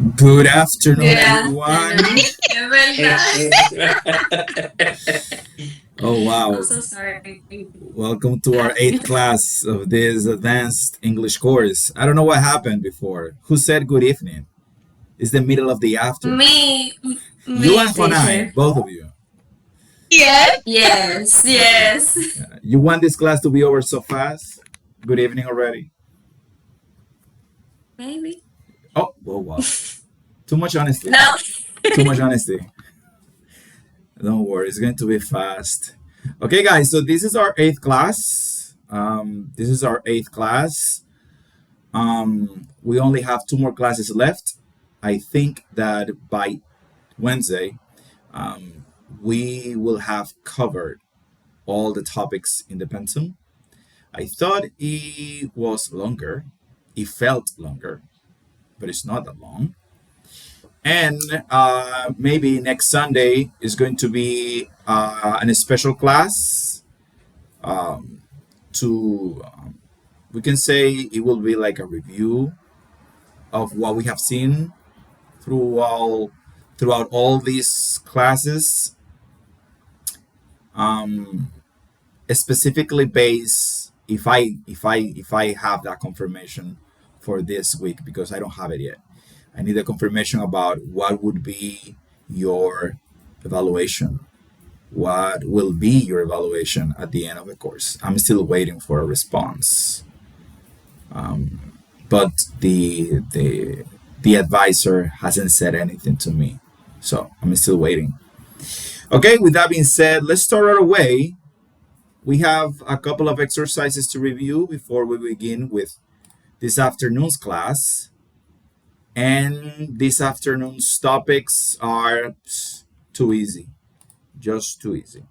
Good afternoon, Good everyone. afternoon. Oh, wow. I'm so sorry. Welcome to our eighth class of this advanced English course. I don't know what happened before. Who said good evening? It's the middle of the afternoon. Me, You me, and Honai, teacher. both of you. Yes. Yes, Okay. yes. You want this class to be over so fast? Good evening already. Maybe. Oh, wow. Too much honesty. No. Too much honesty. Don't worry, it's going to be fast. Okay, guys, so this is our eighth class. This is our eighth class. We only have two more classes left. I think that by Wednesday, we will have covered all the topics in the pensum. I thought it was longer. It felt longer, but it's not that long. And maybe next Sunday is going to be an special class to, we can say it will be like a review of what we have seen through all throughout all these classes, specifically based if I have that confirmation for this week, because I don't have it yet. I need a confirmation about what would be your evaluation. What will be your evaluation at the end of the course? I'm still waiting for a response, but the advisor hasn't said anything to me, so I'm still waiting. Okay, with that being said, let's start right away. We have a couple of exercises to review before we begin with this afternoon's class. And this afternoon's topics are too easy, just too easy.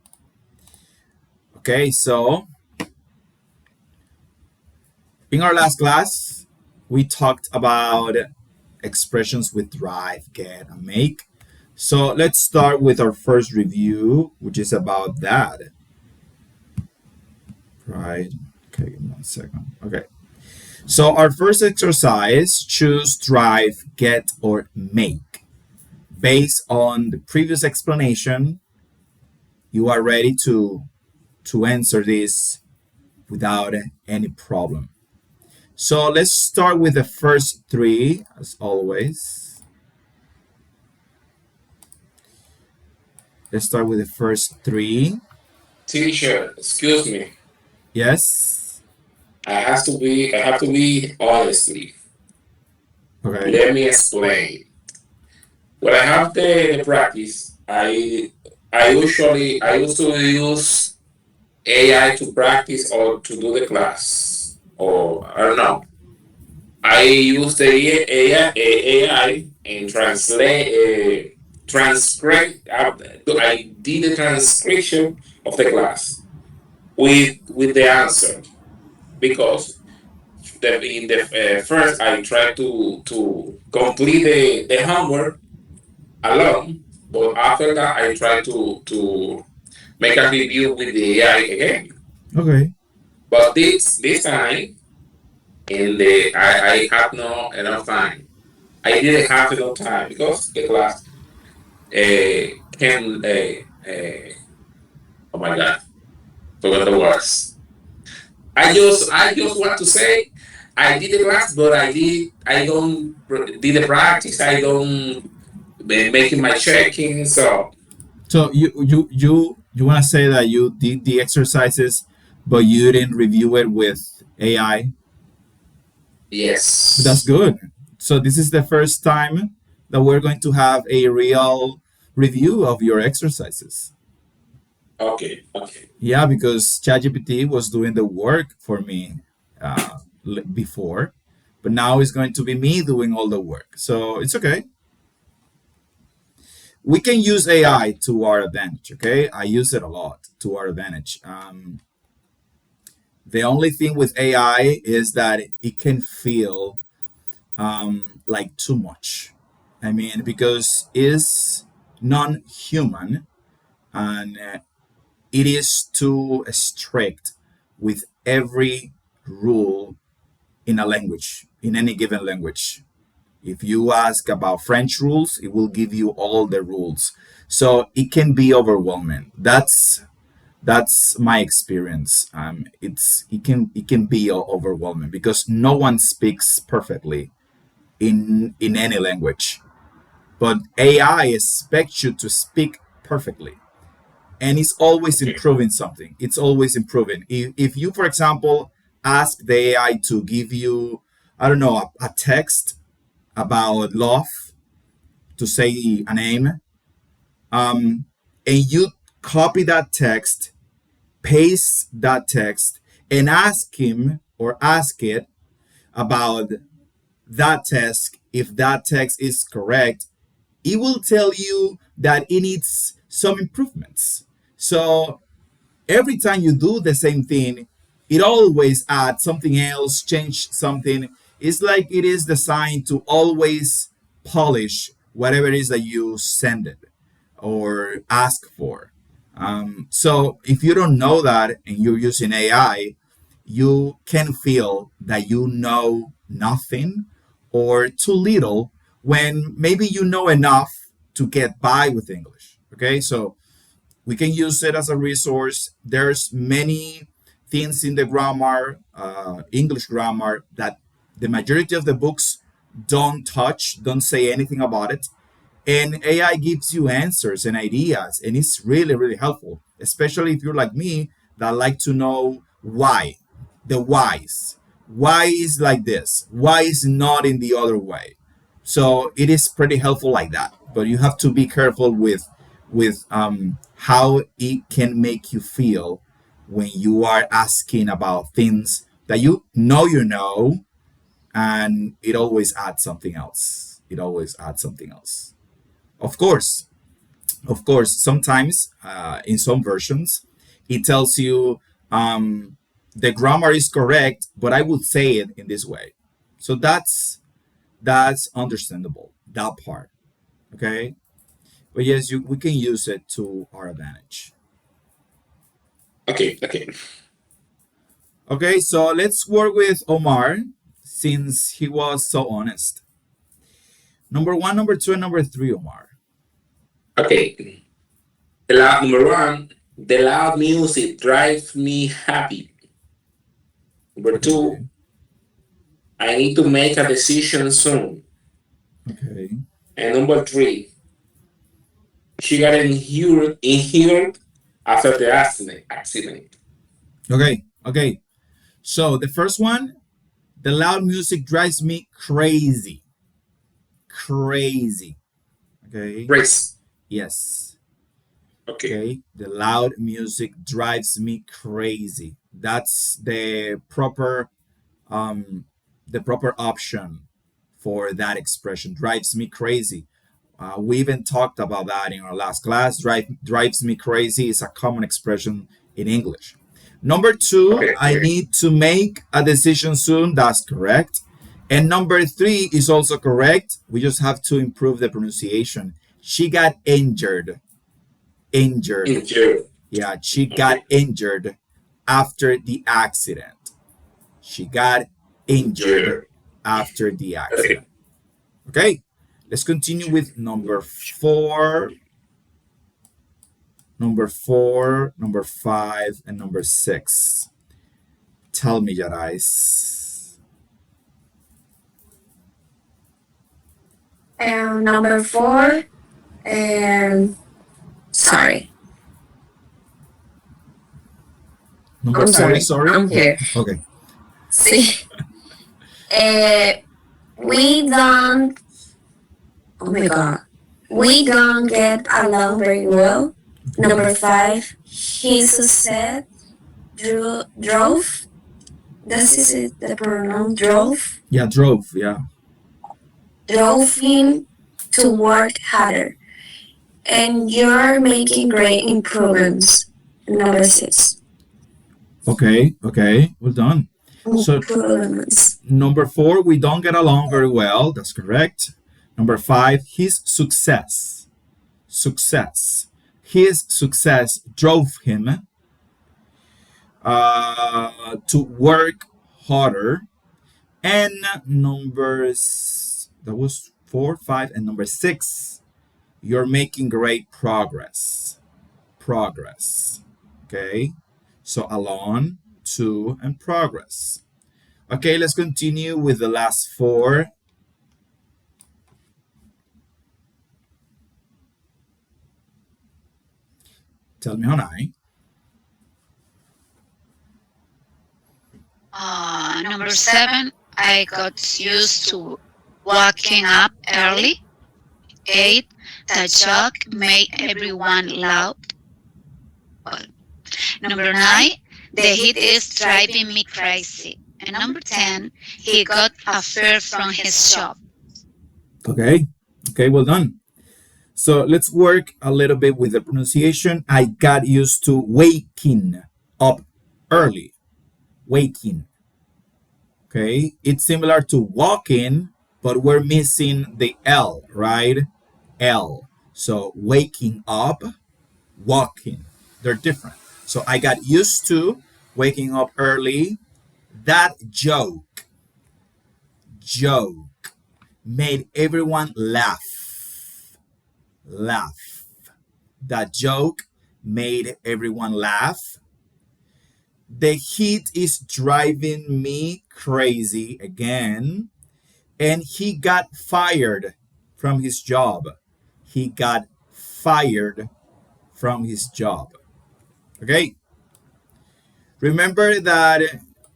Okay, so in our last class, we talked about expressions with drive, get, and make. So let's start with our first review, which is about that. Right. Okay, give me 1 second. Okay. So our first exercise, choose drive, get, or make. Based on the previous explanation, you are ready to answer this without any problem. So let's start with the first three, as always. Let's start with the first three. Teacher, excuse me. Yes. I have to be honestly. Okay. Let me explain. When I have the practice, I used to use AI to practice or to do the class. Or I don't know. I use the AI and transcribe. I did the transcription of the class with the answer because in the first I tried to complete the homework alone, but after that I tried to make a review with the AI again. Okay. But this time in the I had no enough time. I didn't have enough time because the class can oh my god, forgot the words. I just want to say I did the class, but I don't did the practice. I don't making my checking. So So you want to say that you did the exercises, but you didn't review it with AI? That's yes, good. So this is the first time that we're going to have a real review of your exercises. okay, okay, Yeah, because ChatGPT was doing the work for me before, but now it's going to be me doing all the work. So it's okay. We can use AI to our advantage. Okay, I use it a lot to our advantage. The only thing with AI is that it can feel like too much. I mean, because it's non-human, and it is too strict with every rule in a language, in any given language. If you ask about French rules, it will give you all the rules. So it can be overwhelming. That's my experience. It can be overwhelming because no one speaks perfectly in any language, but AI expects you to speak perfectly, and it's always Okay. improving something. It's always improving. If you, for example, ask the AI to give you, I don't know, a text about love, to say a name, and you copy that text, paste that text, and ask him or ask it about that text, if that text is correct, it will tell you that it needs some improvements. So every time you do the same thing, it always adds something else, change something. It's like it is designed to always polish whatever it is that you send it or ask for. So if you don't know that and you're using AI, you can feel that you know nothing or too little when maybe you know enough to get by with English. Okay, so we can use it as a resource. There's many things in the grammar, English grammar, that the majority of the books don't touch, don't say anything about it. And AI gives you answers and ideas, and it's really, really helpful, especially if you're like me that like to know why, the whys. Why is like this? Why is not in the other way? So it is pretty helpful like that, but you have to be careful with how it can make you feel when you are asking about things that you know, and it always adds something else. It always adds something else. Of course, of course, sometimes in some versions, it tells you the grammar is correct, but I would say it in this way. So that's understandable. That part, okay. But yes, we can use it to our advantage. Okay. Okay. Okay, so let's work with Omar since he was so honest. Number one, number two, and number three, Omar. Okay. The loud number one. The loud music drives me happy. Number two. Okay, I need to make a decision soon. okay, And number three. She got injured after the accident. okay, okay. So the first one, the loud music drives me crazy. Crazy. Okay. Race. Yes. Okay. Okay. The loud music drives me crazy. That's um the proper option for that expression. Drives me crazy. We even talked about that in our last class. Drives me crazy is a common expression in English. Number two, Okay. I Okay. need to make a decision soon. That's correct. And number three is also correct. We just have to improve the pronunciation. She got injured. Injured. Injured. Yeah, she got Okay. injured after the accident. She got injured Injured. after the Okay. accident. Okay, let's continue with number five, and number six. Tell me, Yarais. Number four, and sorry, Number I'm four sorry, is sorry? I'm here. Okay. See, uh, we don't, oh my god, we don't get along very well. Number five, his success drove, this is it, the pronoun drove, Yeah, drove. Yeah. drove him to work harder. And you're making great improvements. Number six. Okay. Okay. Well done. So Improvements. number four, we don't get along very well. That's correct. Number five, his success. Success. His success drove him to work harder. And number That was 4, 5, and number 6. You're making great progress. Progress. Okay? So alone, to, and progress. Okay, let's continue with the last 4. Tell me, Honai. Number 7, I got used to waking up early. 8, the jog made everyone loud. Well, number 9, the heat is driving me crazy. And number 10, he got a fare from his shop. Okay. Okay, well done. So let's work a little bit with the pronunciation. I got used to waking up early. Waking. Okay. It's similar to walking, but we're missing the L, right? L. So waking up, walking. They're different. So I got used to waking up early. That joke made everyone laugh. Laugh. That joke made everyone laugh. The heat is driving me crazy again. And he got fired from his job. He got fired from his job. Okay? Remember that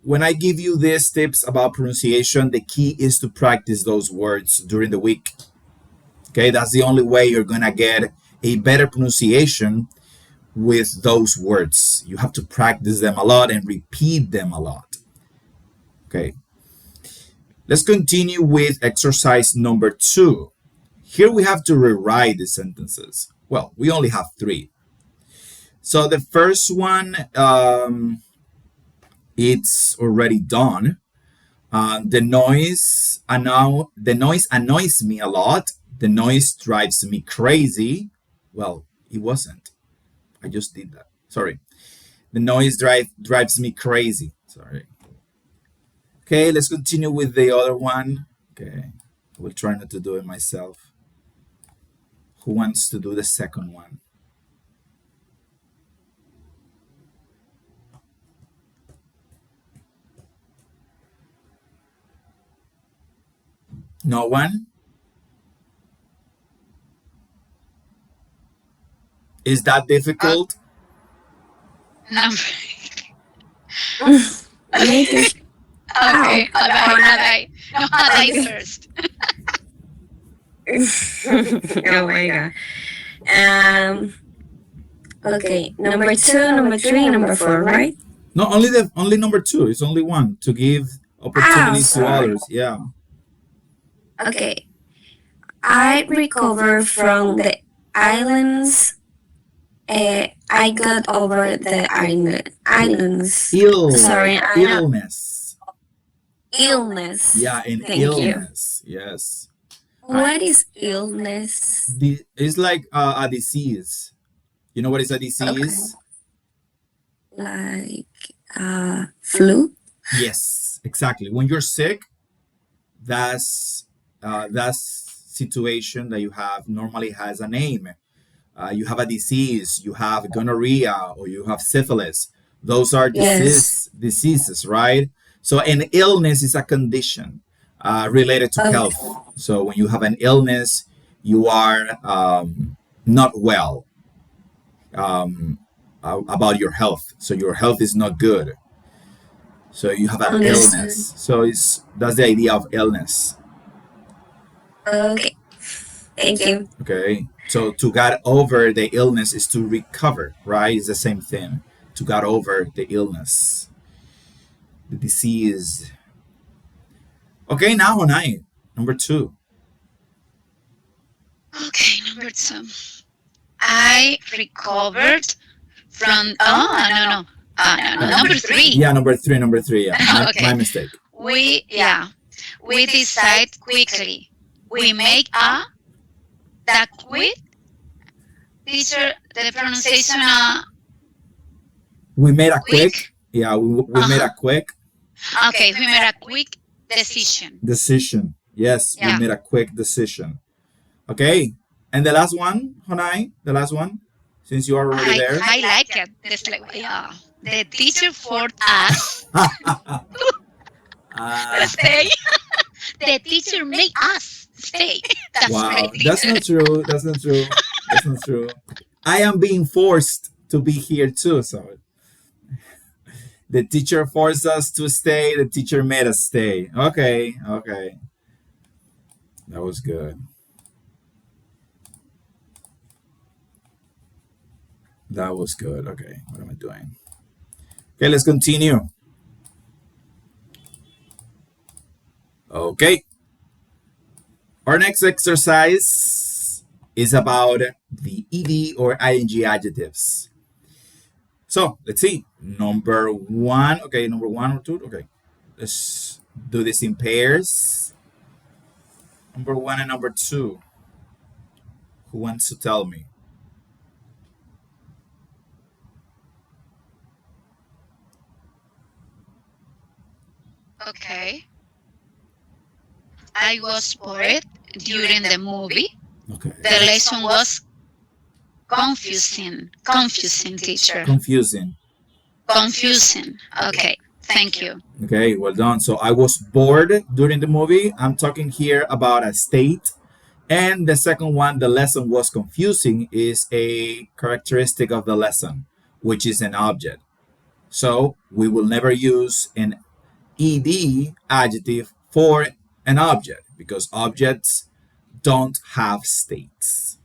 when I give you these tips about pronunciation, the key is to practice those words during the week. Okay? That's the only way you're going to get a better pronunciation with those words. You have to practice them a lot and repeat them a lot. Okay? Let's continue with exercise number 2. Here we have to rewrite the sentences. Well, we only have 3. So the first one, it's already done. The noise annoys me a lot. The noise drives me crazy. Well, it wasn't. I just did that. Sorry. The noise drives me crazy. Sorry. Okay, let's continue with the other one. Okay, I will try not to do it myself. Who wants to do the second one? No one? Is that difficult? Number. Later. Okay, Haday. No, Haday first. Oh my god. Um. Okay. Number 2, number 3, number 4, right? No, only number 2. It's only one to give opportunities to Sorry. others. Yeah. Okay. I recovered from the islands. I got over the islands. Sorry, I know. Illness. Illness. Yeah, an Thank you. illness. Yes. What is illness? It's like a disease. You know what is a disease? Like flu? Yes, exactly. When you're sick, that's situation that you have normally has a name. You have a disease, you have gonorrhea, or you have syphilis. Those are Yes. diseases, right? So an illness is a condition related to health. So when you have an illness, you are not well about your health. So your health is not good. So you have an Understood. illness. So that's the idea of illness. Okay. Thank you. Okay. So to get over the illness is to recover, right? It's the same thing. To get over the illness, the disease. Okay, now Honai, number 2. Okay, number 2. I recovered from. Oh, no. Number 3. Yeah, number 3. Yeah, Okay. my mistake. We decide quickly. We make a that quick. Teacher, the pronunciation We made a quick. quick. Yeah, we made a quick Okay, we made a quick decision. decision. Yes, we Yeah, made a quick decision. Okay. And the last one, Honai, the last one, since you are already there. I like it. This like yeah. The teacher forced us to stay. The teacher made us stay. That's Wow, crazy. that's not true. That's not true. That's not true. I am being forced to be here too. So the teacher forced us to stay. The teacher made us stay. Okay, okay. That was good. That was good. Okay, what am I doing? Okay, let's continue. Okay, our next exercise is about the ed or ing adjectives. So let's see. Number one. Okay, number one or two. Okay, let's do this in pairs. Number one and number two. Who wants to tell me? Okay. I was bored during the movie. Okay. The lesson was confusing. Confusing, teacher. Confusing. Confusing. Okay. Thank you. Okay, well done. So I was bored during the movie. I'm talking here about a state. And the second one, the lesson was confusing, is a characteristic of the lesson, which is an object. So we will never use an ed adjective for an object because objects don't have states.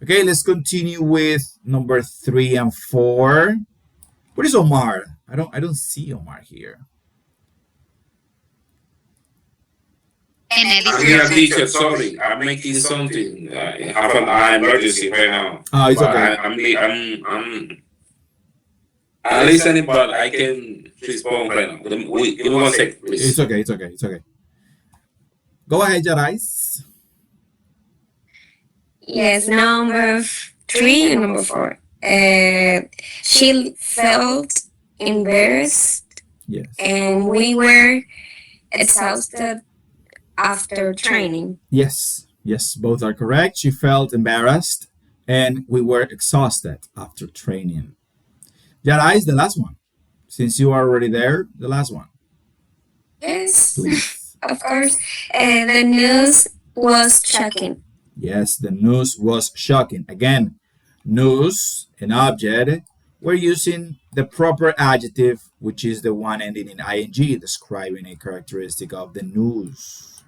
Okay, let's continue with number three and four. What is Omar? I don't see Omar here. And I'm here, editor. teacher. Sorry, I'm making something. I have an emergency right now. Oh, it's But okay. I'm listening, but I can respond right now. Give me 1 second, please. It's okay. It's okay. It's okay. Go ahead, Jarais. Yes, number three and number four. She felt embarrassed, Yes. and we were exhausted after training. Yes. Yes. Both are correct. She felt embarrassed, and we were exhausted after training. Jarais, the last one. Since you are already there, the last one, Yes, please. of course. The news was shocking. Yes, the news was shocking. Again, news, an object. We're using the proper adjective, which is the one ending in ing, describing a characteristic of the news.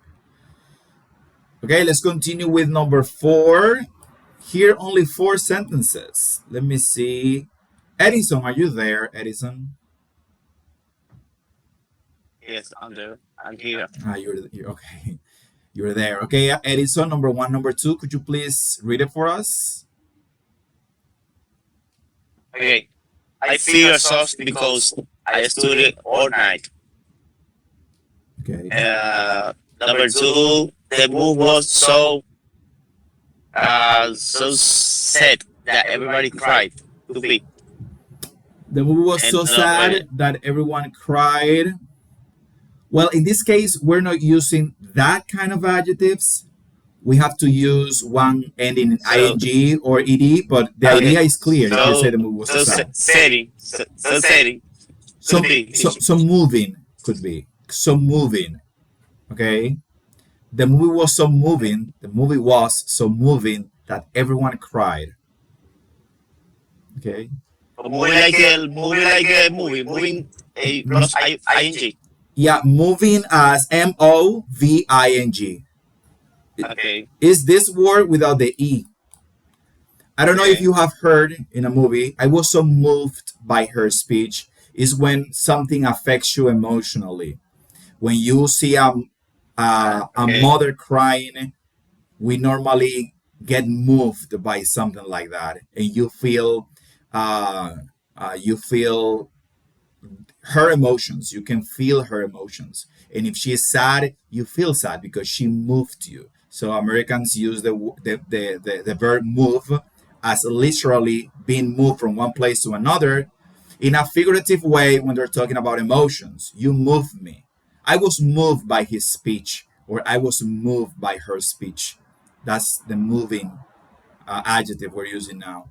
Okay, let's continue with number four. Here, only four sentences. Let me see. Edison, are you there, Edison? Yes, I'm there. I'm here. You're okay. You're there. Okay, Edison, number one, number two. Could you please read it for us? Okay. I feel exhausted because I studied all night. Okay. Number two, the move was so sad that everybody cried. To be. The movie was And so sad that everyone cried. Well, in this case, we're not using that kind of adjectives. We have to use one ending in So ing or ed, but the okay. idea is clear. You can say So the movie was so so sad. setting. So setting. So, Could be. so moving could be. So moving. Okay. The movie was so moving. The movie was so moving that everyone cried. Okay. Moving a plus ing. Yeah, moving as moving. Okay. Is this word without the e? I don't know if Okay. you have heard in a movie. I was so moved by her speech. Is when something affects you emotionally. When you see a Okay. mother crying, we normally get moved by something like that, and uh, you feel her emotions. You can feel her emotions, and if she is sad, you feel sad because she moved you. So Americans use the verb move as literally being moved from one place to another. In a figurative way, when they're talking about emotions, you move me. I was moved by his speech, or I was moved by her speech. That's the moving adjective we're using now.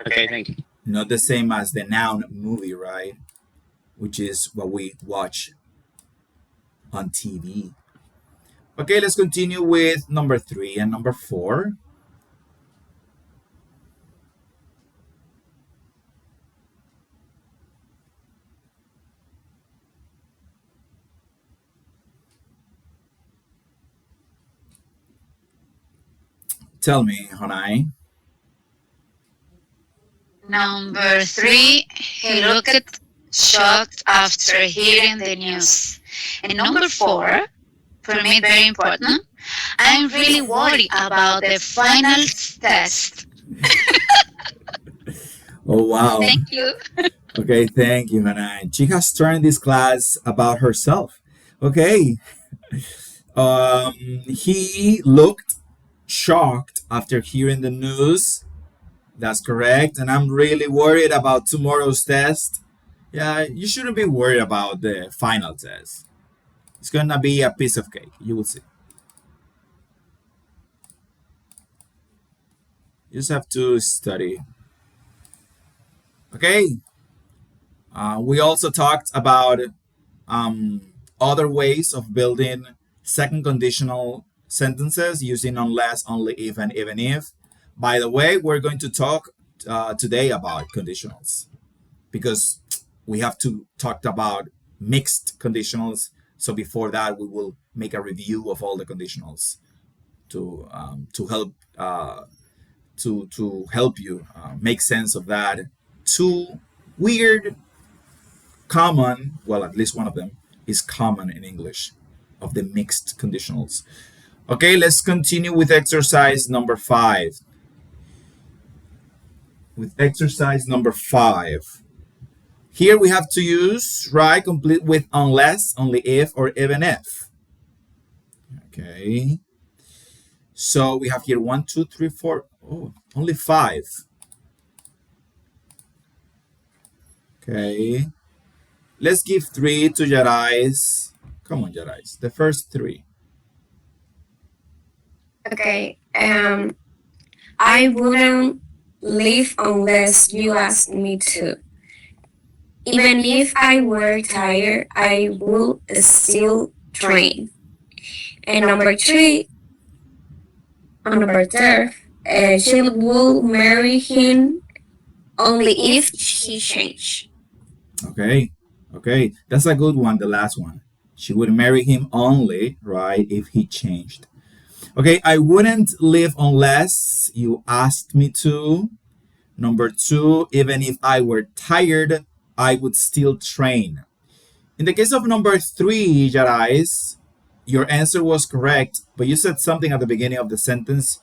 Okay, thank you. Not the same as the noun movie, right? Which is what we watch on TV. Okay, let's continue with number 3 and number 4. Tell me, Honai. Number three, he looked shocked after hearing the news. And number four, for me very important, I'm really worried about the final test. Oh, wow. Thank you. Okay, thank you, Honai. She has turned this class about herself. Okay. He looked shocked after hearing the news. That's correct. And I'm really worried about tomorrow's test. Yeah, you shouldn't be worried about the final test. It's gonna be a piece of cake. You will see. You just have to study. Okay. We also talked about other ways of building second conditional sentences using unless, only if, and even if. By the way, we're going to talk today about conditionals because we have to talk about mixed conditionals. So before that, we will make a review of all the conditionals to help to help you make sense of that. Two weird, common, well, at least one of them is common in English, of the mixed conditionals. Okay, let's continue with exercise number 5. With exercise number 5. Here we have to use, right, complete with unless, only if, or even if. Okay. So we have here 1, 2, 3, 4. Oh, only 5. Okay. Let's give 3 to Jarais. Come on, Jarais. The first 3. Okay. I wouldn't leave unless you asked me to. Even if I were tired, I would still train. And number three, on number third, she will marry him only if he changed. Okay. Okay. That's a good one, the last one. She would marry him only, right, if he changed. Okay, I wouldn't leave unless you asked me to. Number 2, even if I were tired, I would still train. In the case of number 3, Jarais, your answer was correct, but you said something at the beginning of the sentence.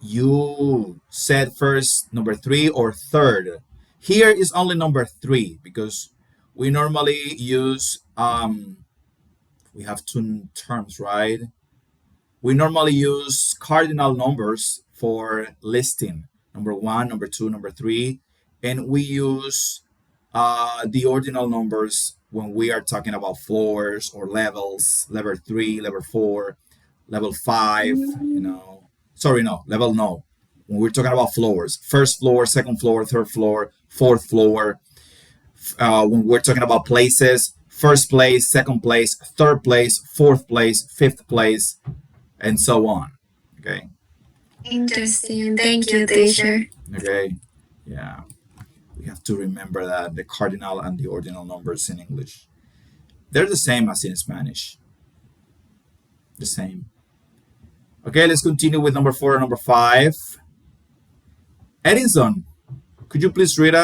You said first number 3 or third. Here is only number 3 because we normally use we have two terms, right? We normally use cardinal numbers for listing number 1, number 2, number 3, and we use the ordinal numbers when we are talking about floors or levels, level 3, level 4, level 5, sorry, no, level no. When we're talking about floors, first floor, second floor, third floor, fourth floor. When we're talking about places, first place, second place, third place, fourth place, fifth place, and so on. Okay. Interesting. Thank you, teacher. Okay. Yeah. We have to remember that the cardinal and the ordinal numbers in English, they're the same as in Spanish. The same. Okay, let's continue with number 4 and number 5. Edinson, could you please read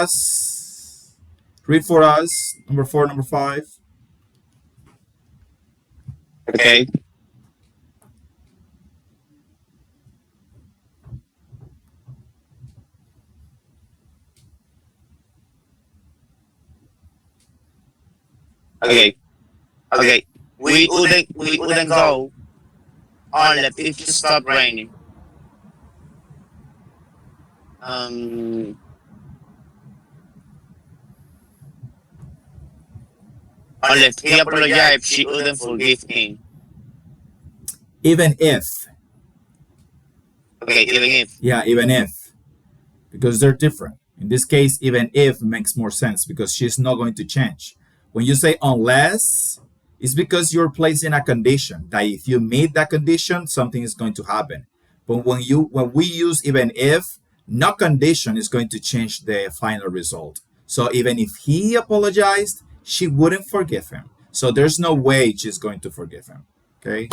for us number 4 and number 5? Okay. Okay. Okay. We wouldn't go on if it stopped raining. Um Only if he apologized, she wouldn't forgive him. Even if. Okay, even if. Yeah, even if. Because they're different. In this case, even if makes more sense because she's not going to change. When you say unless, it's because you're placing a condition that if you meet that condition, something is going to happen. But when we use even if, no condition is going to change the final result. So even if he apologized, she wouldn't forgive him. So there's no way she's going to forgive him. Okay.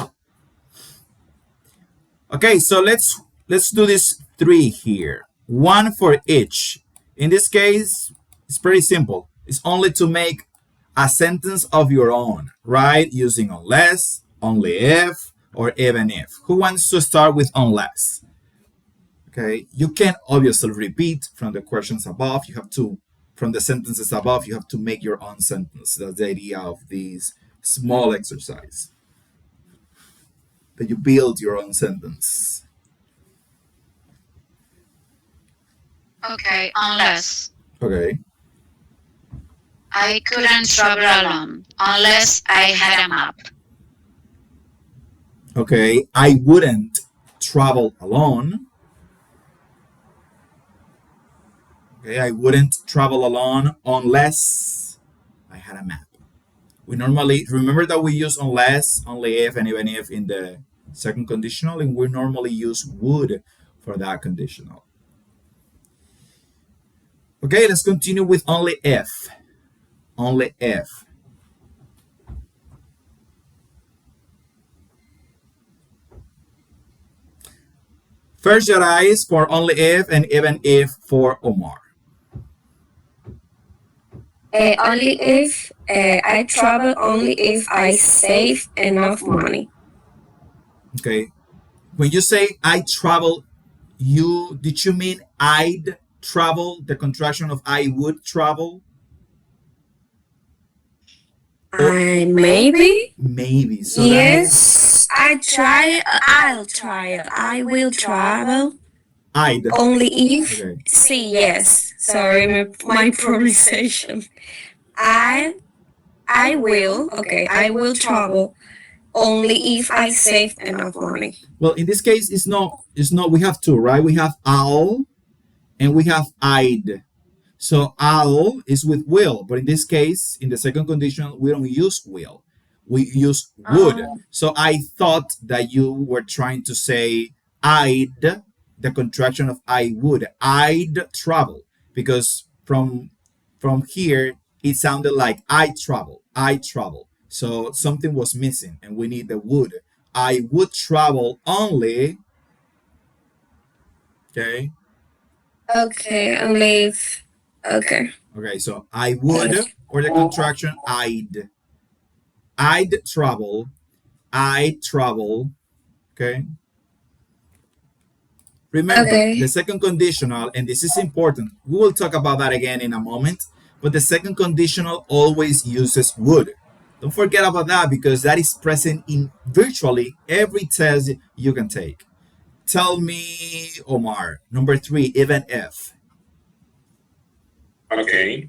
Okay, so let's do this three here. One for each. In this case, it's pretty simple. It's only to make a sentence of your own, right? Using unless, only if, or even if. Who wants to start with unless? Okay, you can obviously repeat from the questions above. You have to, from the sentences above, you have to make your own sentence. That's the idea of this small exercise. That you build your own sentence. Okay, unless Okay. I couldn't travel alone unless I had a map. Okay, I wouldn't travel alone. Okay, I wouldn't travel alone unless I had a map. We normally remember that we use unless, only if, and even if in the second conditional, and we normally use would for that conditional. Okay, let's continue with only if. Only if. First Jedi for only if and even if for Omar. Only if I travel, only if I save enough money. Okay, when you say I travel, you mean I'd travel, the contraction of I would travel? Maybe. Maybe. So Yes, I try it. I'll try it. I will travel. I'd. Only if. Okay. See, yes. Sorry, my pronunciation. I I will. Okay, I will travel only if I save enough money. Well, in this case, it's not. We have two, right? We have I'll and we have I'd. So I'll is with will, but in this case, in the second condition, we don't use will. We use would. So I thought that you were trying to say I'd, the contraction of I would. I'd travel because from here it sounded like I travel. I travel. So something was missing, and we need the would. I would travel only. Okay. Okay, only if. Okay. Okay, so I would, or the contraction I'd. I'd travel. I travel. Okay. Remember, Okay. the second conditional, and this is important, we will talk about that again in a moment, but the second conditional always uses would. Don't forget about that because that is present in virtually every test you can take. Tell me, Omar, number three, even if. Okay.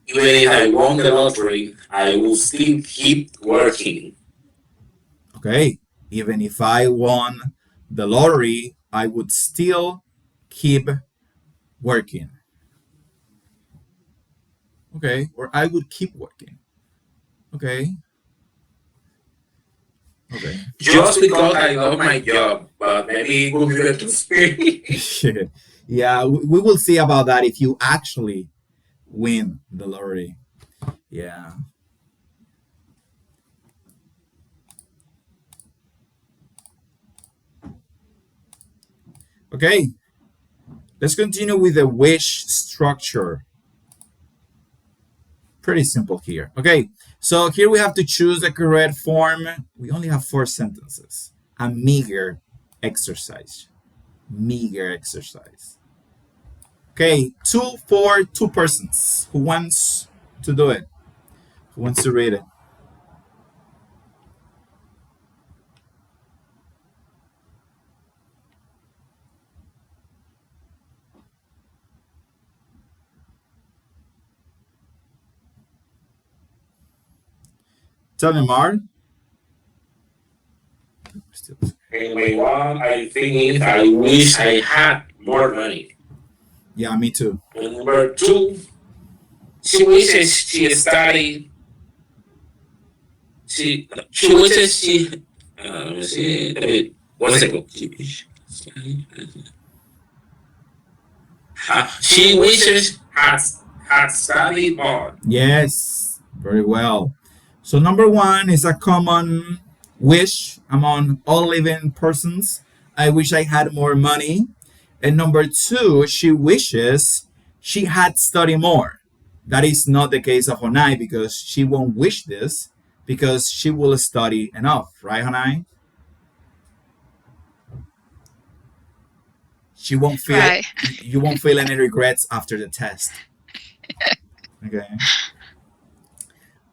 Even if I won the lottery, I will still keep working. Okay, even if I won the lottery, I would still keep working. Okay, or I would keep working. Okay, okay. Just because I love my job, but maybe it will be better to speak. Yeah, we will see about that if you actually win the lottery. Yeah. Okay, let's continue with the wish structure. Pretty simple here. Okay, so here we have to choose the correct form. We only have four sentences. A meager exercise. Meager exercise. Okay, two for two persons. Who wants to do it? Who wants to read it? Tell me, Mar. Number one, I think is I wish I had more money. Yeah, me too. And number two, she wishes she studied. She wishes she. Let me see. Wait, 1 second. She wishes had studied more. Yes, very well. So number one is a common wish among all living persons. I wish I had more money. And number two, she wishes she had studied more. That is not the case of Honai because she won't wish this because she will study enough, right, Honai? She won't feel Right. you won't feel any regrets after the test. Okay.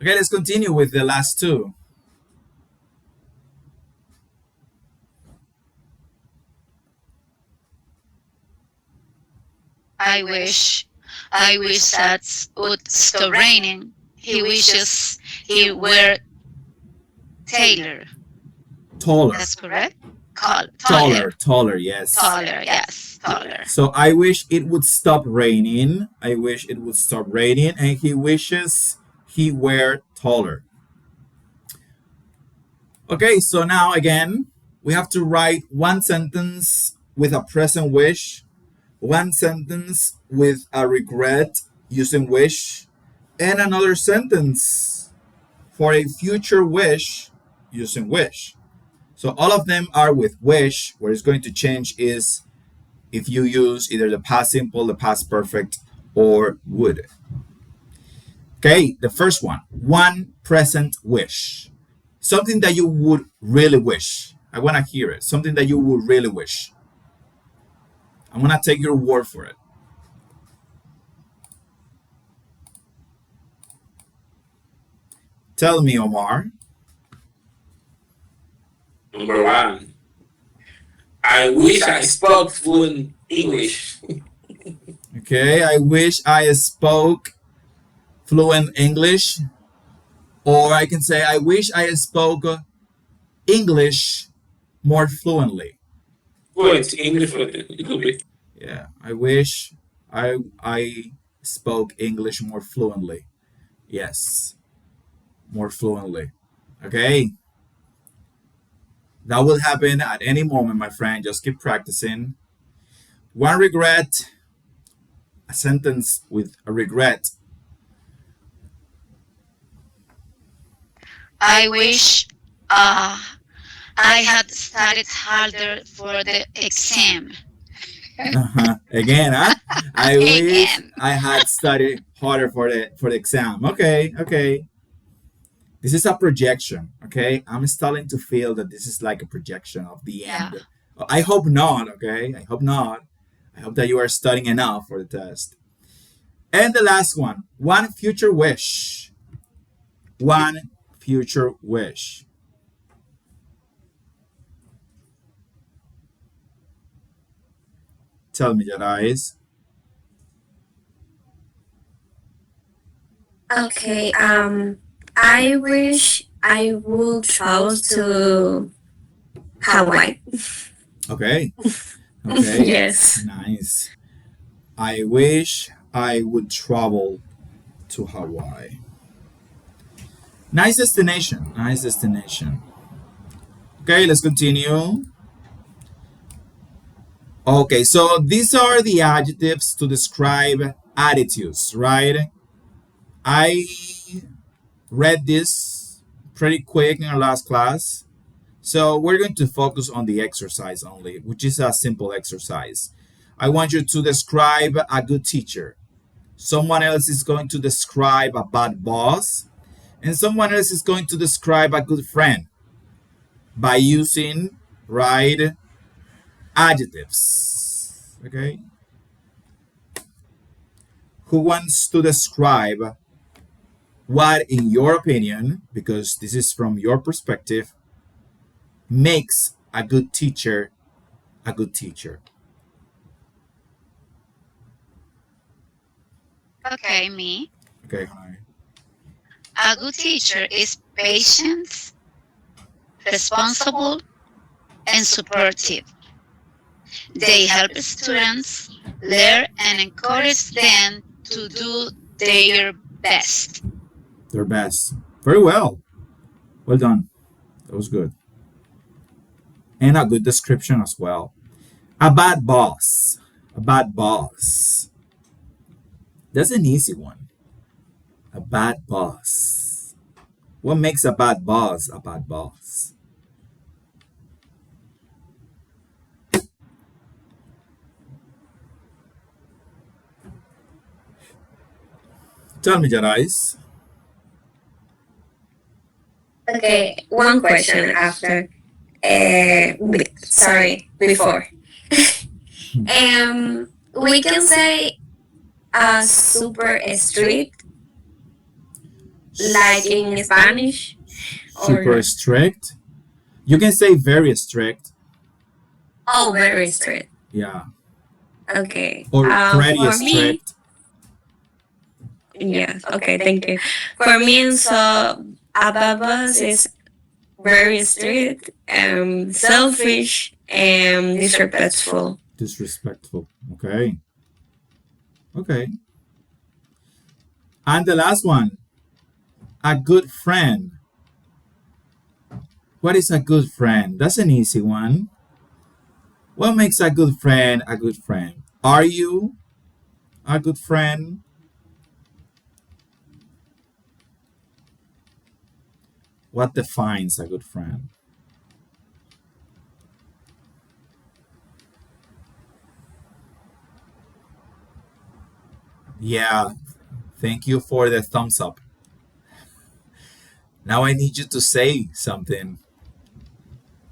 Okay, let's continue with the last two. I wish. I wish that would stop raining. He wishes he were Taylor. Taller. That's correct. Taller. Taller, yes. Taller. Yes. Taller. So I wish it would stop raining. I wish it would stop raining, and he wishes he were taller. Okay, so now again, we have to write one sentence with a present wish, one sentence with a regret using wish, and another sentence for a future wish using wish. So all of them are with wish. Where it's going to change is if you use either the past simple, the past perfect, or would. Okay, the first one present wish. Something that you would really wish. I want to hear it. Something that you would really wish. I'm going to take your word for it. Tell me, Omar. Number one, I wish I spoke fluent English. Okay, I wish I spoke fluent English, or I can say I wish I spoke English more fluently. Fluent English, it could be. Yeah, I wish I spoke English more fluently. Yes, more fluently. Okay, that will happen at any moment, my friend. Just keep practicing. One regret, a sentence with a regret. I wish uh, I had studied harder for the exam. Again, huh? I wish Again. I had studied harder for the exam. Okay, okay. This is a projection. Okay, I'm starting to feel that this is like a projection of the Yeah. end. I hope not. Okay, I hope not. I hope that you are studying enough for the test. And the last one future wish. One future wish. Tell me, Jadais. Okay. I wish I would travel to Hawaii. Okay. Okay. Yes. Nice. I wish I would travel to Hawaii. Nice destination. Nice destination. Okay, let's continue. Okay, so these are the adjectives to describe attitudes, right? I read this pretty quick in our last class. So we're going to focus on the exercise only, which is a simple exercise. I want you to describe a good teacher. Someone else is going to describe a bad boss, and someone else is going to describe a good friend by using right adjectives. Okay? Who wants to describe what, in your opinion, because this is from your perspective, makes a good teacher a good teacher? Okay, me. Okay, hi. A good teacher is patient, responsible, and supportive. They help students learn and encourage them to do their best. Their best. Very well. Well done. That was good. And a good description as well. A bad boss. A bad boss. That's an easy one. A bad boss. What makes a bad boss a bad boss? Tell me, Jarais. Okay, one question after. Sorry, before. We can say super strict, like in Spanish, or Super not? strict. You can say very strict. Oh, very strict. Yeah. Okay. Or pretty For me, strict. yes. Okay, thank you. For me, so Ababas is very strict, selfish, and disrespectful. Disrespectful. Okay. Okay. And the last one. A good friend. What is a good friend? That's an easy one. What makes a good friend a good friend? Are you a good friend? What defines a good friend? Yeah, thank you for the thumbs up. Now I need you to say something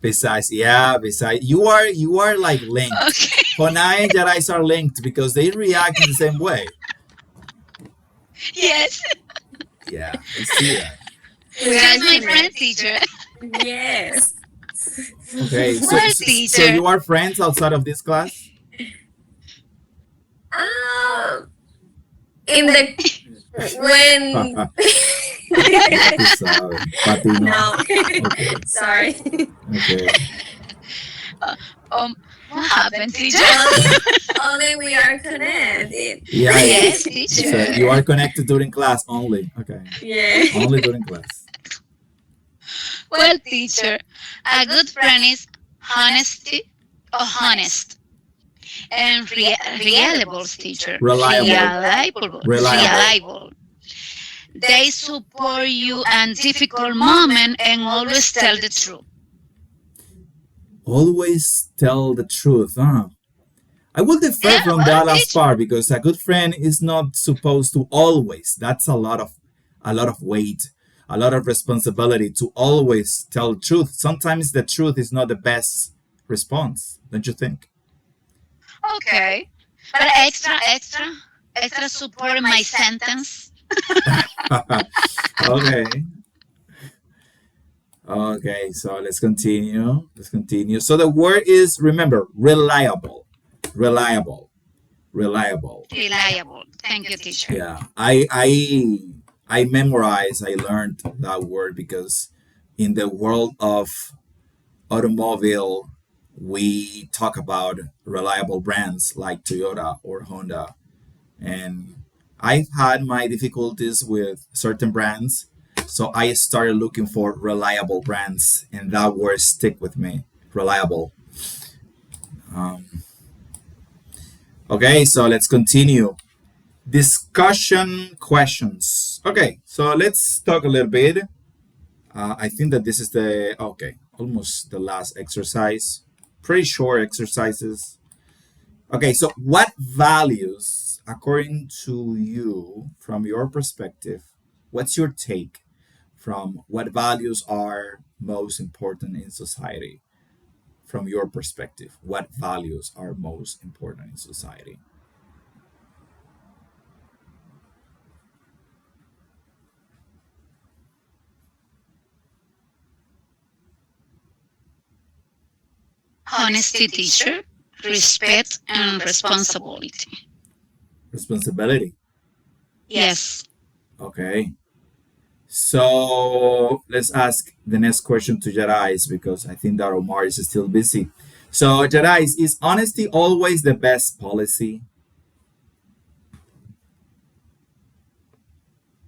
besides, yeah, besides you are like linked. Okay. Honai and Jarais are linked because they react in the same way. Yes. Yeah, I see that. We are Just my friend, connected. teacher. Yes. Okay, so Well, so teacher. you are friends outside of this class? Um, in the when Ya tú sabes, patino. no, Okay, sorry. okay. Uh, um, what happened, teacher? Only we are connected. Yeah, Yes, so teacher. you are connected during class only. Okay, Yeah. only during class. Well, teacher, a good friend is honesty or honest and reliable, teacher. Reliable, Reliable. reliable. Reliable. They support you in difficult moment and always tell the truth. Always tell the truth, huh? I will defer Yeah, from well, that last teacher. part because a good friend is not supposed to always. That's a lot of weight, a lot of responsibility to always tell the truth. Sometimes the truth is not the best response, don't you think? Okay. But extra support my sentence. Okay. Okay, so let's continue. Let's continue. So the word is, remember, reliable. Reliable. Reliable. Reliable. Thank you, teacher. Yeah. I memorized, I learned that word because in the world of automobile, we talk about reliable brands like Toyota or Honda. And I've had my difficulties with certain brands. So I started looking for reliable brands, and that word stick with me. Reliable. Um, okay, so let's continue. Discussion questions. Okay, so let's talk a little bit. I think that this is the okay, almost the last exercise. Pretty short exercises. Okay, so what values, according to you, from your perspective, what's your take from what values are most important in society? From your perspective, what values are most important in society? Honesty, teacher. Respect and responsibility. Responsibility. Yes. Okay. So let's ask the next question to Jarais because I think that Omar is still busy. So Jarais, is honesty always the best policy?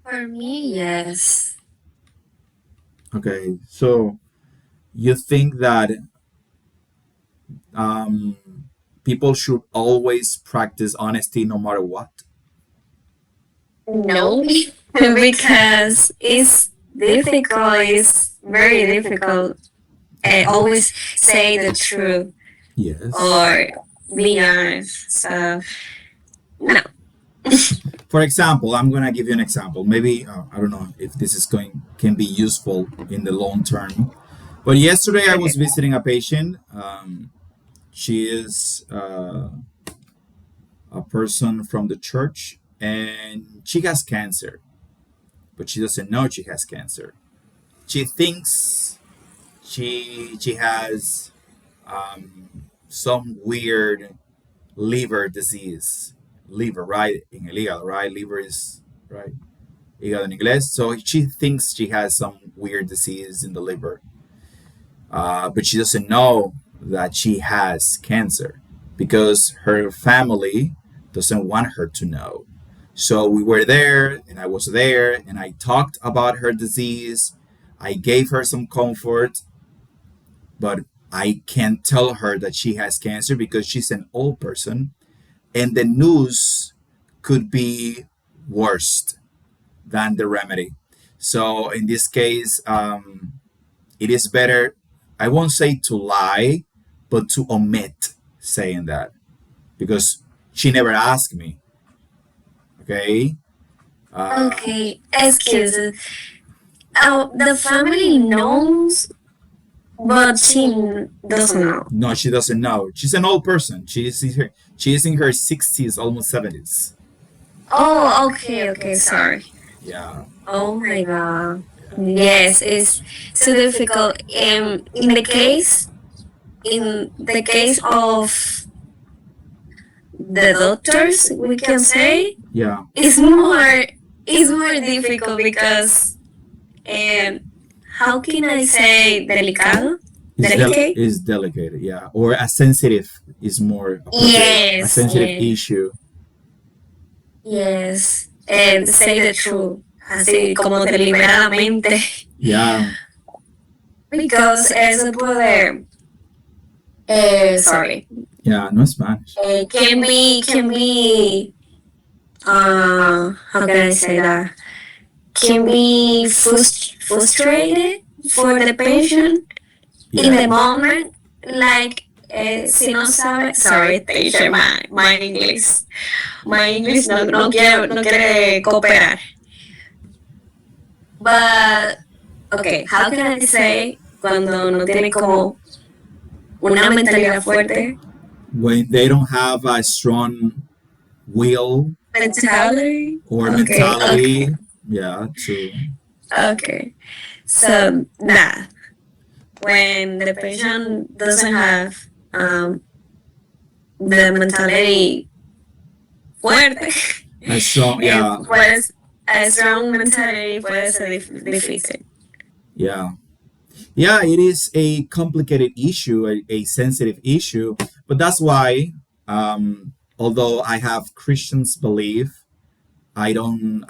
For me, yes. Okay, so you think that um, people should always practice honesty no matter what? No, because it's difficult. It's very difficult. Always say the truth Yes. or be honest. So no. For example, I'm gonna give you an example. Maybe I don't know if this is going can be useful in the long term. But yesterday I was Okay. visiting a patient. She is a person from the church, and she has cancer, but she doesn't know she has cancer. She thinks she has some weird liver disease. Liver, right? In illegal, right? Liver is right. Hígado in inglés. So she thinks she has some weird disease in the liver, but she doesn't know that she has cancer because her family doesn't want her to know. So we were there, and I was there, and I talked about her disease. I gave her some comfort, but I can't tell her that she has cancer because she's an old person, and the news could be worse than the remedy. So in this case, it is better, I won't say to lie, but to omit saying that because she never asked me. Okay. Okay. Excuses. Oh, the family knows, but she doesn't know. No, she doesn't know. She's an old person. She is in her 60s, almost 70s. Oh, okay, okay. Sorry. Yeah. Oh my god. Yes, it's so difficult. In the case of the doctors, we can say Yeah. it's more difficult because um, how can I say delicado? Delicate? Is delicate, yeah, or a sensitive is more appropriate. A Yes, sensitive yes, issue. yes. And say the truth, así como deliberadamente. Yeah. Because se puede, sorry, Yeah, no Spanish. can be, how can I say that? Can be frustrated for the patient in the moment, like, si no sabe, sorry, teacher, my English no quiere cooperar. But, okay, how can I say cuando no tiene como una mentalidad fuerte? When they don't have a strong will Mentality? or Okay, okay, mentality, yeah, to okay. So, that when the patient doesn't have um, the mentality fuerte, a strong, yeah, puedes, a strong mentality puede ser difícil. yeah. Yeah, it is a complicated issue, a sensitive issue, but that's why, although I have Christians believe, I don't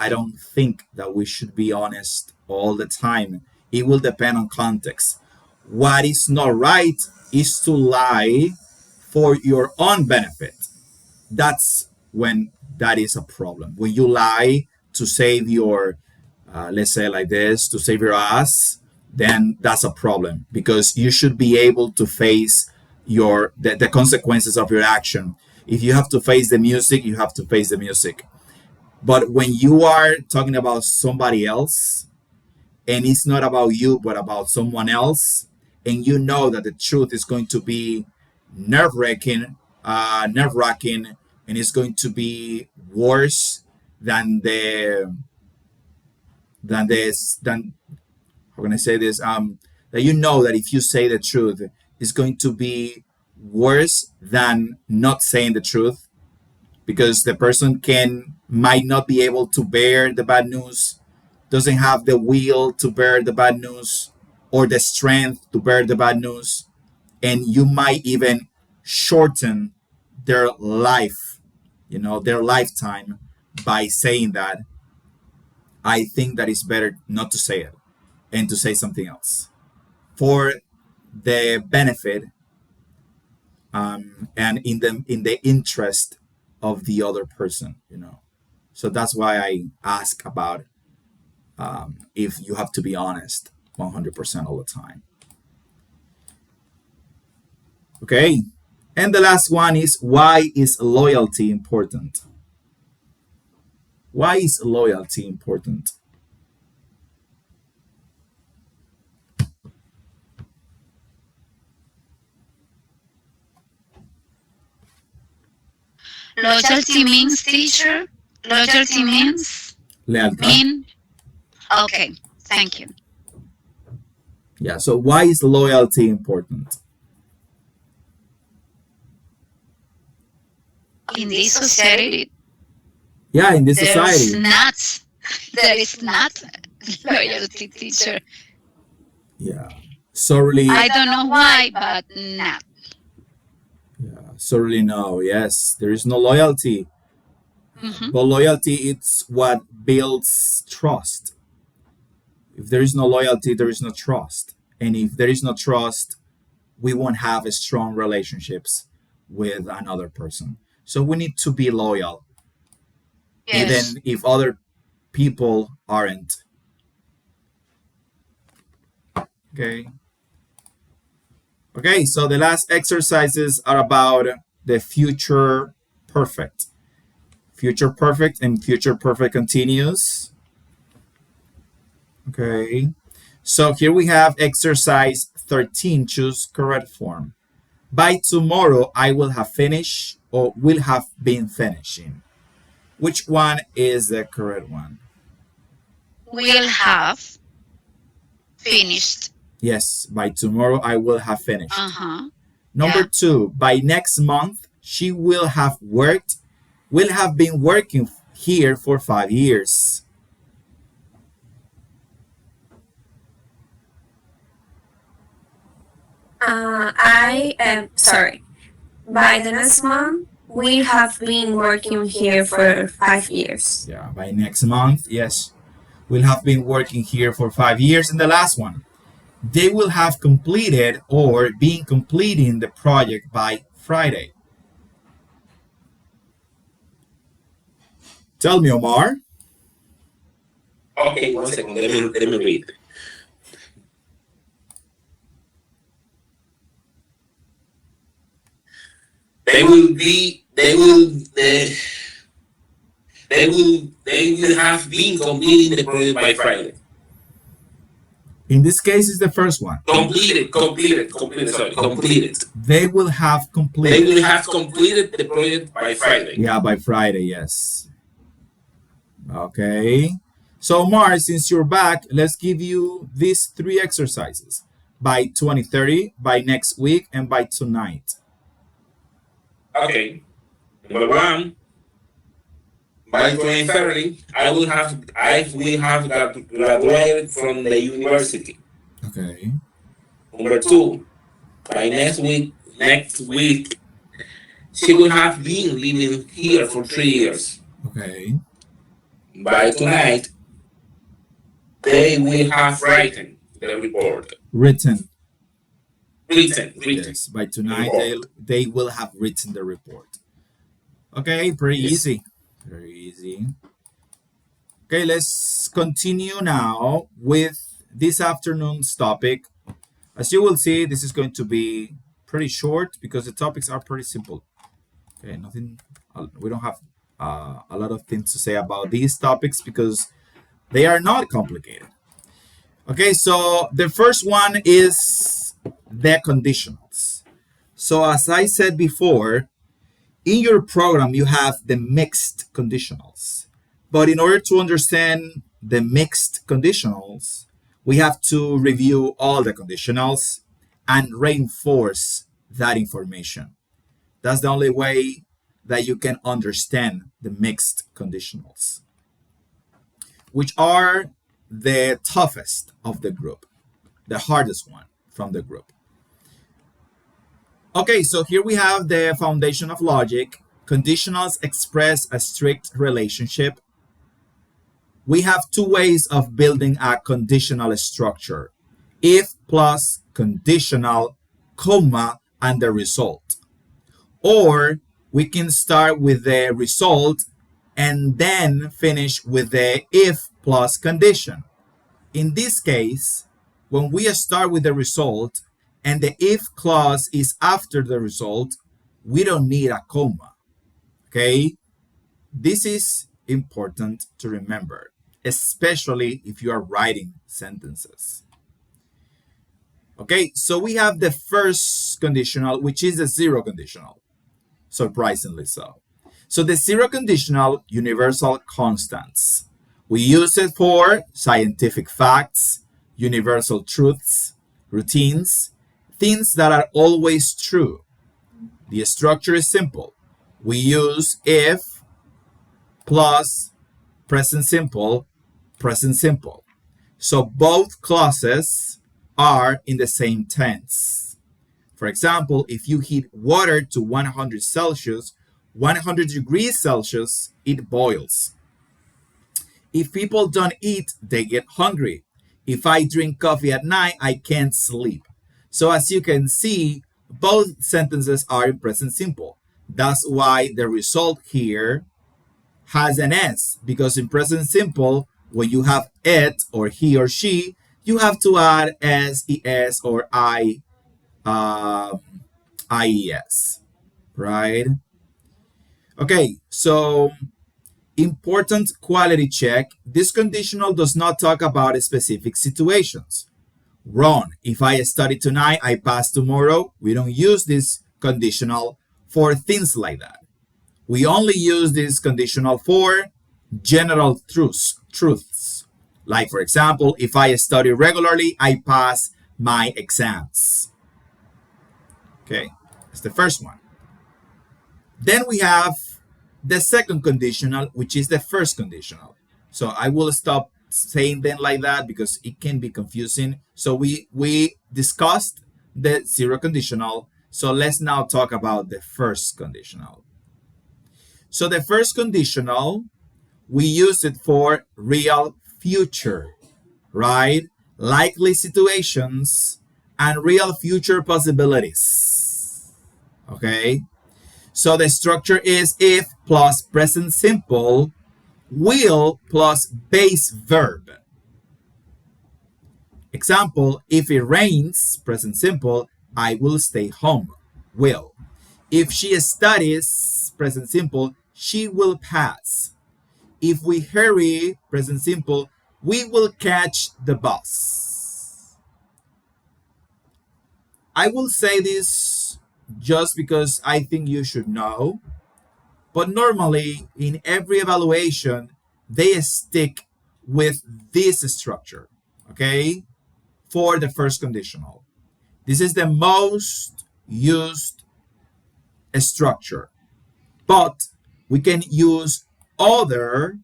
think that we should be honest all the time. It will depend on context. What is not right is to lie for your own benefit. That's when that is a problem. When you lie to save your, let's say like this, to save your ass, then that's a problem because you should be able to face the consequences of your action. If you have to face the music, you have to face the music. But when you are talking about somebody else, and it's not about you, but about someone else, and you know that the truth is going to be nerve wracking, and it's going to be worse than than how can I say this? That you know that if you say the truth, it's going to be worse than not saying the truth because the person can might not be able to bear the bad news, doesn't have the will to bear the bad news or the strength to bear the bad news, and you might even shorten their life, their lifetime by saying that. I think that it's better not to say it and to say something else for the benefit, and in the interest of the other person. So that's why I ask about, if you have to be honest 100% all the time. Okay. And the last one is, why is loyalty important? Why is loyalty important? Loyalty means, teacher. Loyalty means Lealtad. mean. Okay, thank you. Yeah. So why is loyalty important? In this society, Yeah, in this there's society. not there is not loyalty, teacher. Yeah. Sorely. I don't know why, but not. Yeah. Sorely no. Yes, there is no loyalty. Hmm. But loyalty, it's what builds trust. If there is no loyalty, there is no trust. And if there is no trust, we won't have a strong relationships with another person. So we need to be loyal, Yes. even if other people aren't. Okay. Okay, so the last exercises are about the future perfect. Future perfect and future perfect continuous. Okay. So here we have exercise 13. Choose correct form. By tomorrow, I will have finished or will have been finishing. Which one is the correct one? Will have finished. Yes, by tomorrow, I will have finished. Uh-huh. Number Yeah. 2, by next month, she will have been working here for 5 years. I am sorry. By the next month, we have been working here for 5 years. Yeah, by next month, yes, will have been working here for 5 years. And the last one, they will have completed or been completing the project by Friday. Tell me, Omar. Okay, 1 second. Let me read. They will be. They will have been completing the project by Friday. In this case, is the first one. Completed. Sorry, completed. They will have They completed. will have completed the project by Friday. Yeah, by Friday, yes. Okay. So, Omar, since you're back, let's give you these 3 exercises by 2030, by next week, and by tonight. Okay. Number one, by 2030, I will have graduated from the university. Okay. Number two, by next week, she will have been living here for 3 years. Okay. By tonight, they will have written the report. Written. Written Yes. By tonight, report. they will have written the report. Okay. Pretty Yes. easy. Very easy. Okay. Let's continue now with this afternoon's topic. As you will see, this is going to be pretty short because the topics are pretty simple. Okay. Nothing. We don't have a lot of things to say about these topics because they are not complicated. Okay, so the first one is the conditionals. So, as I said before, in your program, you have the mixed conditionals. But in order to understand the mixed conditionals, we have to review all the conditionals and reinforce that information. That's the only way that you can understand the mixed conditionals, which are the toughest of the group, the hardest one from the group. Okay, so here we have the foundation of logic. Conditionals express a strict relationship. We have two ways of building a conditional structure: if plus conditional, comma, and the result. Or we can start with the result and then finish with the if plus condition. In this case, when we start with the result and the if clause is after the result, we don't need a comma. Okay? This is important to remember, especially if you are writing sentences. Okay, so we have the first conditional, which is the zero conditional, surprisingly so. So the zero conditional, universal constants. We use it for scientific facts, universal truths, routines, things that are always true. The structure is simple. We use if plus present simple, present simple. So both clauses are in the same tense. For example, if you heat water to 100 Celsius, 100 degrees Celsius, it boils. If people don't eat, they get hungry. If I drink coffee at night, I can't sleep. So as you can see, both sentences are in present simple. That's why the result here has an S, because in present simple, when you have it or he or she, you have to add SES or IES, right? Okay, so important quality check. This conditional does not talk about specific situations. Wrong. If I study tonight, I pass tomorrow. We don't use this conditional for things like that. We only use this conditional for general truths. Like, for example, if I study regularly, I pass my exams. Okay, that's the first one. Then we have the second conditional, which is the first conditional. So I will stop saying them like that because it can be confusing. So we discussed the zero conditional. So let's now talk about the first conditional. So the first conditional, we use it for real future, right? Likely situations and real future possibilities. Okay? So the structure is if plus present simple, will plus base verb. Example, if it rains, present simple, I will stay home, will. If she studies, present simple, she will pass. If we hurry, present simple, we will catch the bus. I will say this just because I think you should know, but normally in every evaluation, they stick with this structure, okay, for the first conditional. This is the most used structure, but we can use other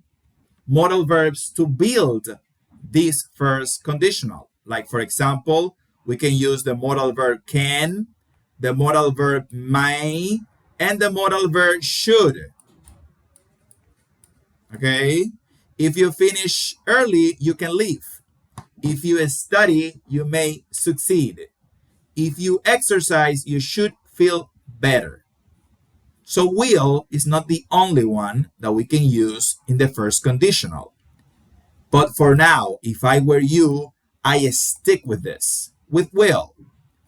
modal verbs to build this first conditional. Like, for example, we can use the modal verb can, the modal verb may, and the modal verb should. Okay? If you finish early, you can leave. If you study, you may succeed. If you exercise, you should feel better. So will is not the only one that we can use in the first conditional. But for now, if I were you, I stick with this, with will.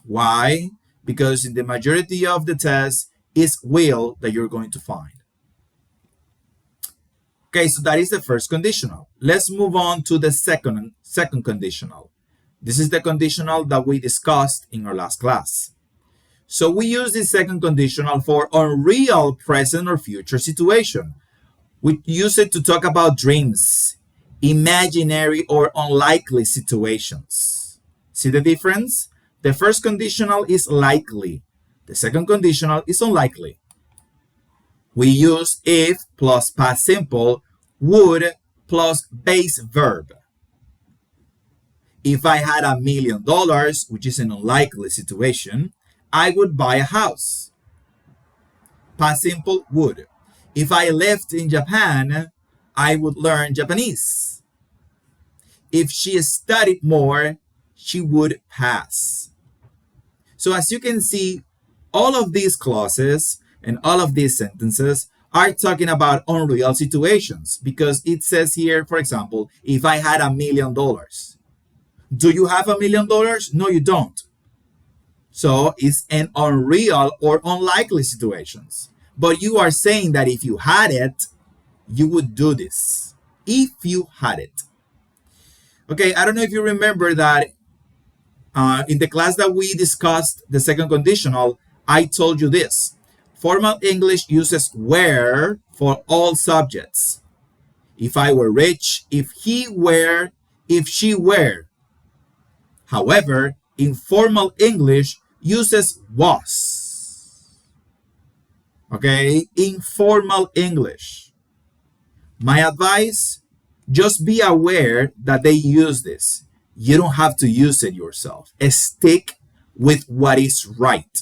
Why? Because in the majority of the tests, it's will that you're going to find. Okay, so that is the first conditional. Let's move on to the second conditional. This is the conditional that we discussed in our last class. So we use this second conditional for unreal present or future situation. We use it to talk about dreams, imaginary or unlikely situations. See the difference? The first conditional is likely. The second conditional is unlikely. We use if plus past simple, would plus base verb. If I had $1 million, which is an unlikely situation, I would buy a house. Past simple, would. If I lived in Japan, I would learn Japanese. If she studied more, she would pass. So as you can see, all of these clauses and all of these sentences are talking about unreal situations because it says here, for example, if I had $1 million. Do you have $1 million? No, you don't. So it's an unreal or unlikely situations. But you are saying that if you had it, you would do this. If you had it. Okay, I don't know if you remember that in the class that we discussed the second conditional, I told you this. Formal English uses were for all subjects. If I were rich, if he were, if she were. However, informal English uses was. Okay, informal English. My advice, just be aware that they use this. You don't have to use it yourself. Stick with what is right.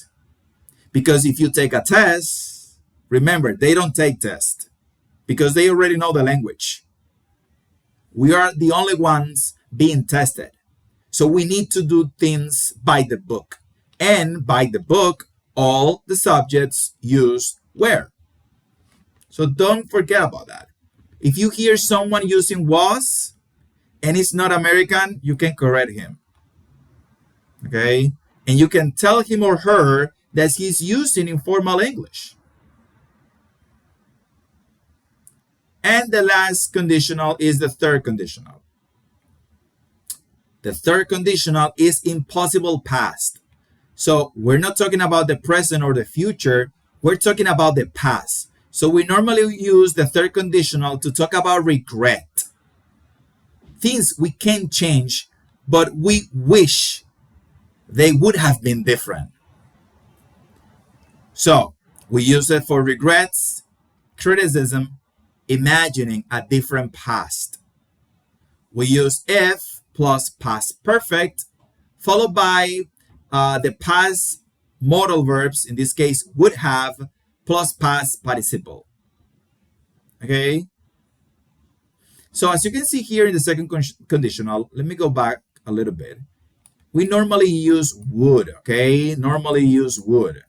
Because if you take a test, remember, they don't take tests because they already know the language. We are the only ones being tested. So we need to do things by the book. And by the book, all the subjects use were. So don't forget about that. If you hear someone using was and it's not American, you can correct him. Okay? And you can tell him or her that he's using informal English. And the last conditional is the third conditional. The third conditional is impossible past. So we're not talking about the present or the future. We're talking about the past. So we normally use the third conditional to talk about regret. Things we can't change, but we wish they would have been different. So we use it for regrets, criticism, imagining a different past. We use if plus past perfect, followed by the past modal verbs, in this case, would have, plus past participle. Okay? So as you can see here in the second conditional, let me go back a little bit. We normally use would, okay? Normally use would.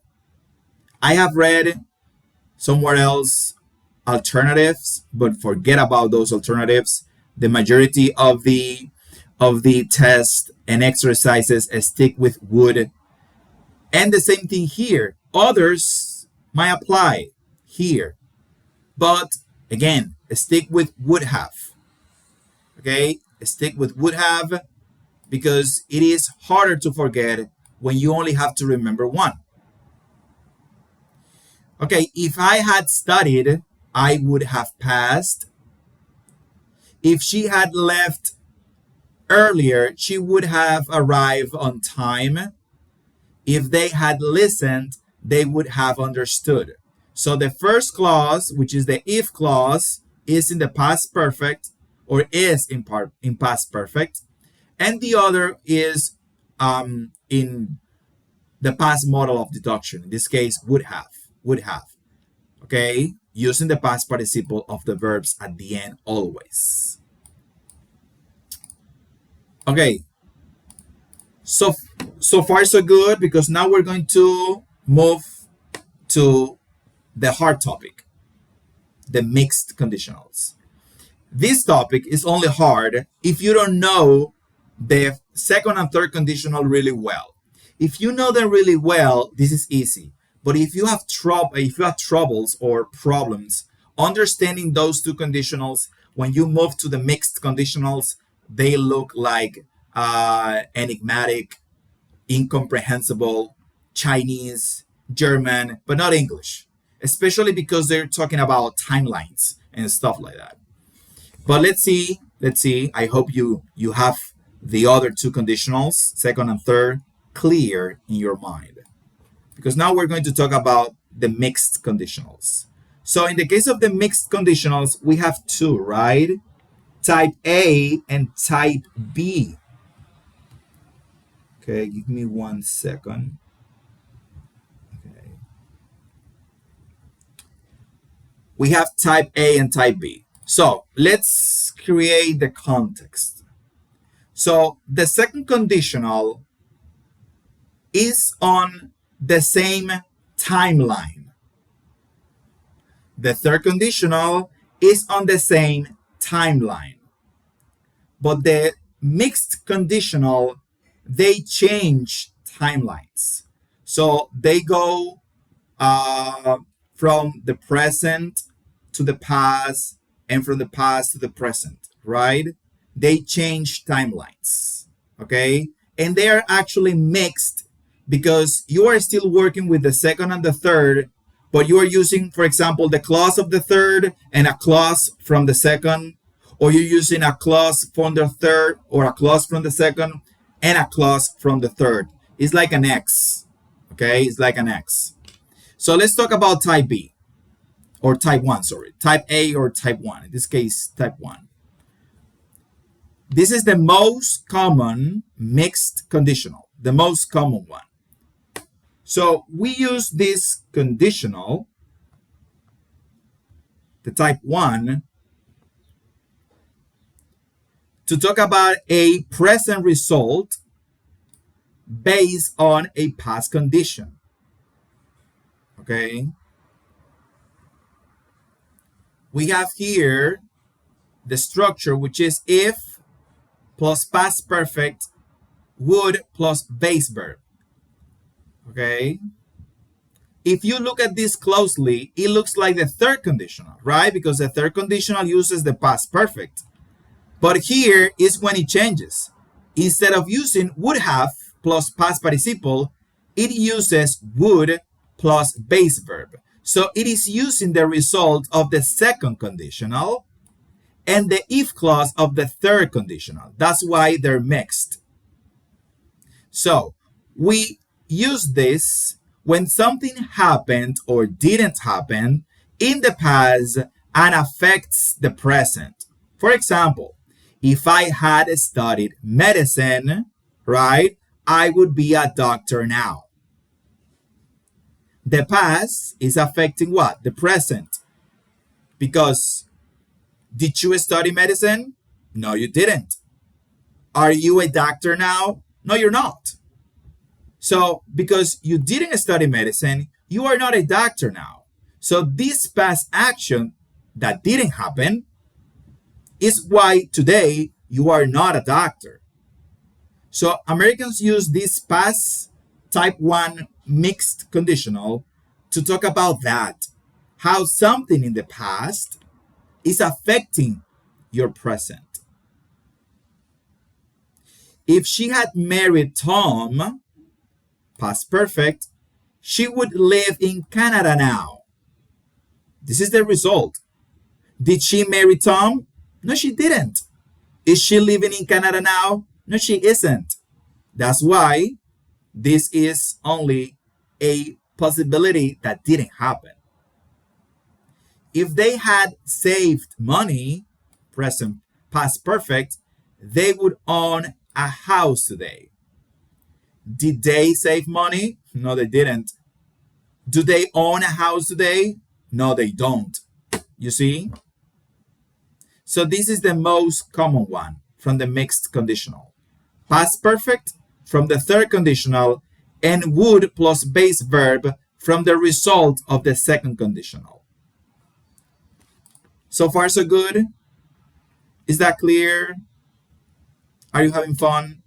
I have read somewhere else alternatives, but forget about those alternatives. The majority of the test and exercises stick with would. And the same thing here. Others might apply here. But again, stick with would have. Okay? Stick with would have because it is harder to forget when you only have to remember one. Okay, if I had studied, I would have passed. If she had left earlier, she would have arrived on time. If they had listened, they would have understood. So the first clause, which is the if clause, is in the past perfect or is in past perfect. And the other is in the past model of deduction. In this case, would have. Okay? Using the past participle of the verbs at the end always. Okay. So far so good, because now we're going to move to the hard topic, the mixed conditionals. This topic is only hard if you don't know the second and third conditional really well. If you know them really well, this is easy. But if you have troubles or problems understanding those two conditionals, when you move to the mixed conditionals, they look like enigmatic, incomprehensible, Chinese, German, but not English, especially because they're talking about timelines and stuff like that. But let's see. I hope you have the other two conditionals, second and third, clear in your mind. Because now we're going to talk about the mixed conditionals. So in the case of the mixed conditionals, we have two, right? Type A and type B. Okay, give me 1 second. Okay. We have type A and type B. So let's create the context. So the second conditional is on the same timeline. The third conditional is on the same timeline. But the mixed conditional, they change timelines. So they go uh, from the present to the past and from the past to the present, right? They change timelines, okay? And they are actually mixed because you are still working with the second and the third, but you are using, for example, the clause of the third and a clause from the second, or you're using a clause from the third or a clause from the second and a clause from the third. It's like an X, okay? It's like an X. So let's talk about type B or type 1, sorry. Type A or type 1. In this case, type 1. This is the most common mixed conditional, the most common one. So we use this conditional, the type 1, to talk about a present result based on a past condition. Okay? We have here the structure, which is if plus past perfect, would plus base verb. Okay? If you look at this closely, it looks like the third conditional, right? Because the third conditional uses the past perfect. But here is when it changes. Instead of using would have plus past participle, it uses would plus base verb. So it is using the result of the second conditional and the if clause of the third conditional. That's why they're mixed. So we use this when something happened or didn't happen in the past and affects the present. For example, if I had studied medicine, right, I would be a doctor now. The past is affecting what? The present. Because did you study medicine? No, you didn't. Are you a doctor now? No, you're not. So, because you didn't study medicine, you are not a doctor now. So, this past action that didn't happen is why today you are not a doctor. So, Americans use this past type 1 mixed conditional to talk about that. How something in the past is affecting your present. If she had married Tom, past perfect, she would live in Canada now. This is the result. Did she marry Tom? No, she didn't. Is she living in Canada now? No, she isn't. That's why this is only a possibility that didn't happen. If they had saved money, present past perfect, they would own a house today. Did they save money? No, they didn't. Do they own a house today? No, they don't. You see? So this is the most common one from the mixed conditional. Past perfect from the third conditional and would plus base verb from the result of the second conditional. So far, so good? Is that clear? Are you having fun?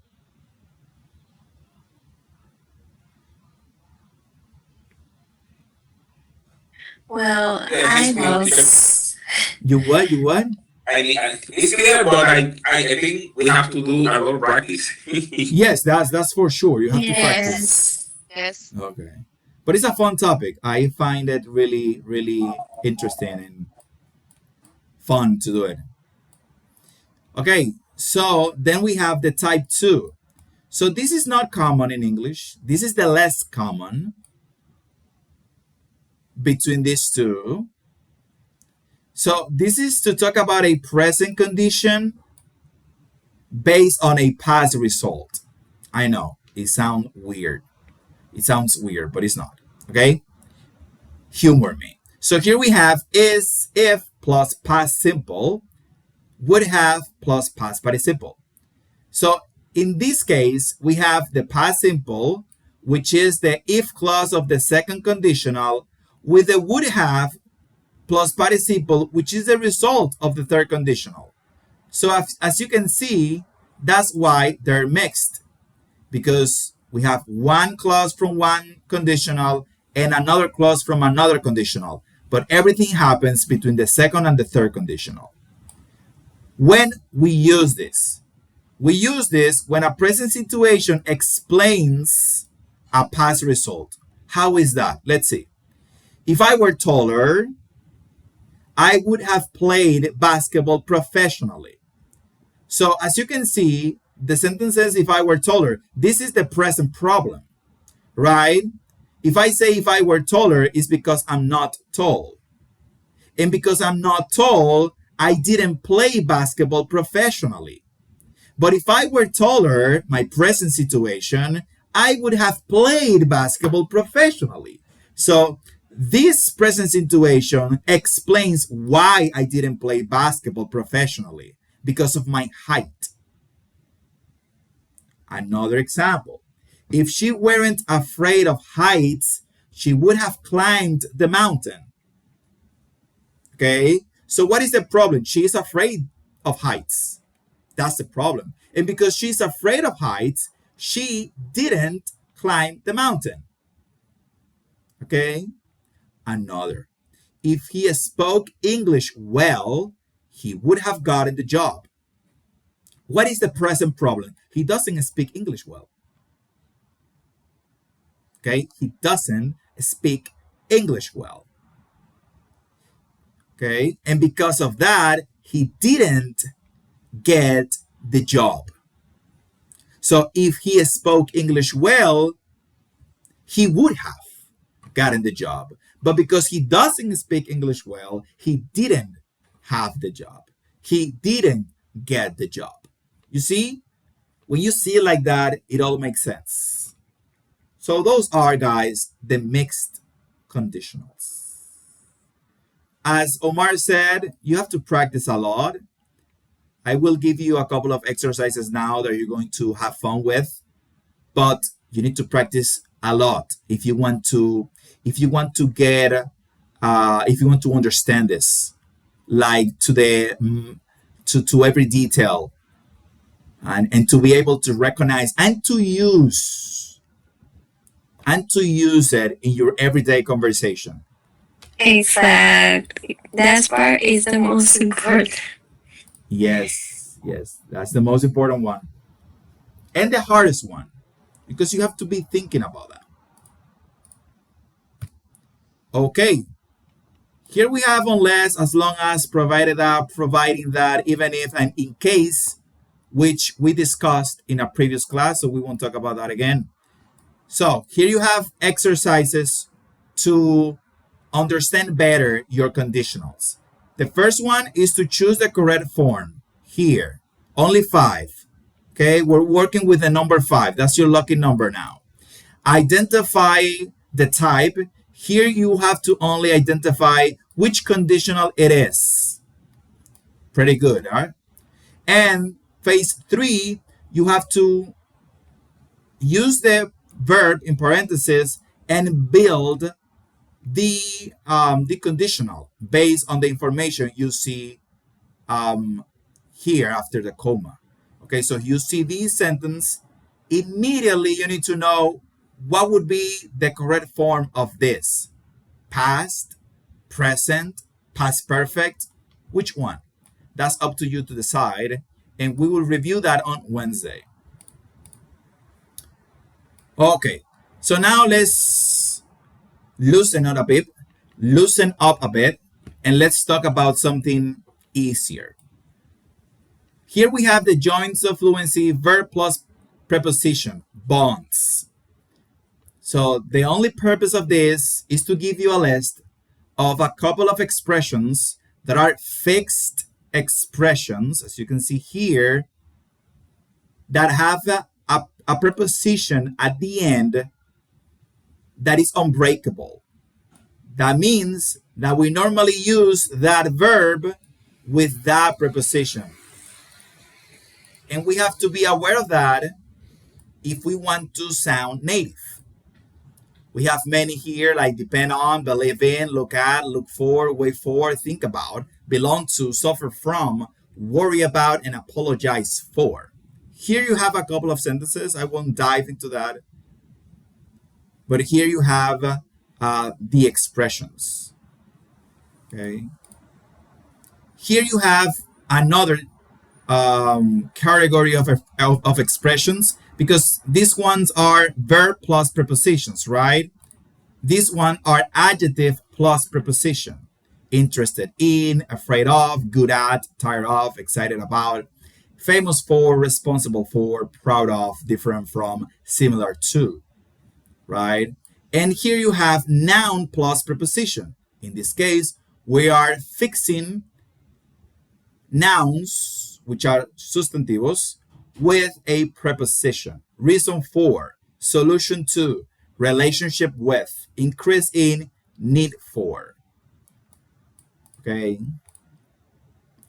Well, Yes, I it's clear, teacher. was. You what? You what? It's clear, but I think we have to do a lot of practice. Yes, that's for sure. You have to practice. Yes. Yes. Okay. But it's a fun topic. I find it really, really interesting and fun to do it. Okay, so then we have the type 2. So this is not common in English. This is the less common between these two. So this is to talk about a present condition based on a past result. I know. It sounds weird. It sounds weird, but it's not. Okay? Humor me. So here we have is, if plus past simple, would have plus past participle. So in this case, we have the past simple, which is the if clause of the second conditional, with the would have plus participle, which is the result of the third conditional. So as you can see, that's why they're mixed, because we have one clause from one conditional and another clause from another conditional, but everything happens between the second and the third conditional. When we use this, when a present situation explains a past result. How is that? Let's see. If I were taller, I would have played basketball professionally. So as you can see, the sentence says if I were taller. This is the present problem, right? If I say if I were taller, it's because I'm not tall. And because I'm not tall, I didn't play basketball professionally. But if I were taller, my present situation, I would have played basketball professionally. So this present situation explains why I didn't play basketball professionally, because of my height. Another example. If she weren't afraid of heights, she would have climbed the mountain. Okay? So what is the problem? She is afraid of heights. That's the problem. And because she's afraid of heights, she didn't climb the mountain. Okay? Another. If he spoke English well, he would have gotten the job. What is the present problem? He doesn't speak English well. Okay? He doesn't speak English well. Okay? And because of that, he didn't get the job. So if he spoke English well, he would have gotten the job. But because he doesn't speak English well, he didn't have the job. He didn't get the job. You see? When you see it like that, it all makes sense. So those are, guys, the mixed conditionals. As Omar said, you have to practice a lot. I will give you a couple of exercises now that you're going to have fun with, but you need to practice a lot if you want to get if you want to understand this, like to every detail, and to be able to recognize and to use it in your everyday conversation. Exactly. That part is the most important. Yes, that's the most important one and the hardest one, because you have to be thinking about that. Okay, here we have unless, as long as, provided that, providing that, even if, and in case, which we discussed in a previous class, so we won't talk about that again. So here you have exercises to understand better your conditionals. The first one is to choose the correct form. Here, only 5. Okay, we're working with the number 5. That's your lucky number now. Identify the type. Here you have to only identify which conditional it is. Pretty good, all right? And phase 3, you have to use the verb in parentheses and build the conditional based on the information you see here after the comma. Okay, so you see this sentence, immediately you need to know what would be the correct form of this. Past, present, past perfect, which one? That's up to you to decide, and we will review that on Wednesday. Okay, so now let's loosen up a bit, and let's talk about something easier. Here we have the joints of fluency, verb plus preposition, bonds. So the only purpose of this is to give you a list of a couple of expressions that are fixed expressions, as you can see here, that have a preposition at the end that is unbreakable. That means that we normally use that verb with that preposition. And we have to be aware of that if we want to sound native. We have many here like depend on, believe in, look at, look for, wait for, think about, belong to, suffer from, worry about, and apologize for. Here you have a couple of sentences. I won't dive into that. But here you have the expressions. Okay. Here you have another category of expressions because these ones are verb plus prepositions, right? These ones are adjective plus preposition. Interested in, afraid of, good at, tired of, excited about, famous for, responsible for, proud of, different from, similar to, right? And here you have noun plus preposition. In this case, we are fixing nouns, which are sustantivos, with a preposition. Reason for, solution to, relationship with, increase in, need for. Okay.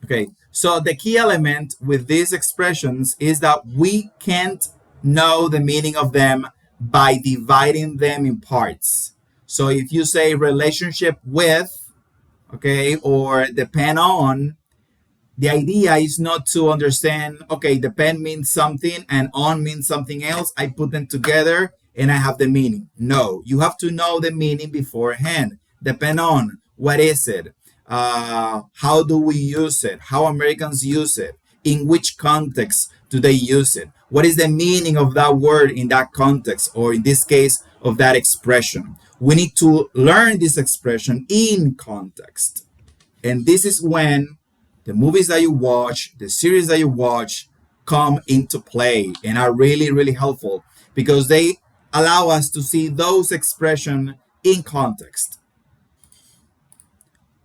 Okay. So the key element with these expressions is that we can't know the meaning of them by dividing them in parts. So if you say relationship with, okay, or depend on, the idea is not to understand, okay, depend means something and on means something else. I put them together and I have the meaning. No, you have to know the meaning beforehand. Depend on, what is it? How do we use it? How Americans use it? In which context do they use it? What is the meaning of that word in that context, or in this case, of that expression? We need to learn this expression in context. And this is when the movies that you watch, the series that you watch come into play and are really, really helpful because they allow us to see those expressions in context.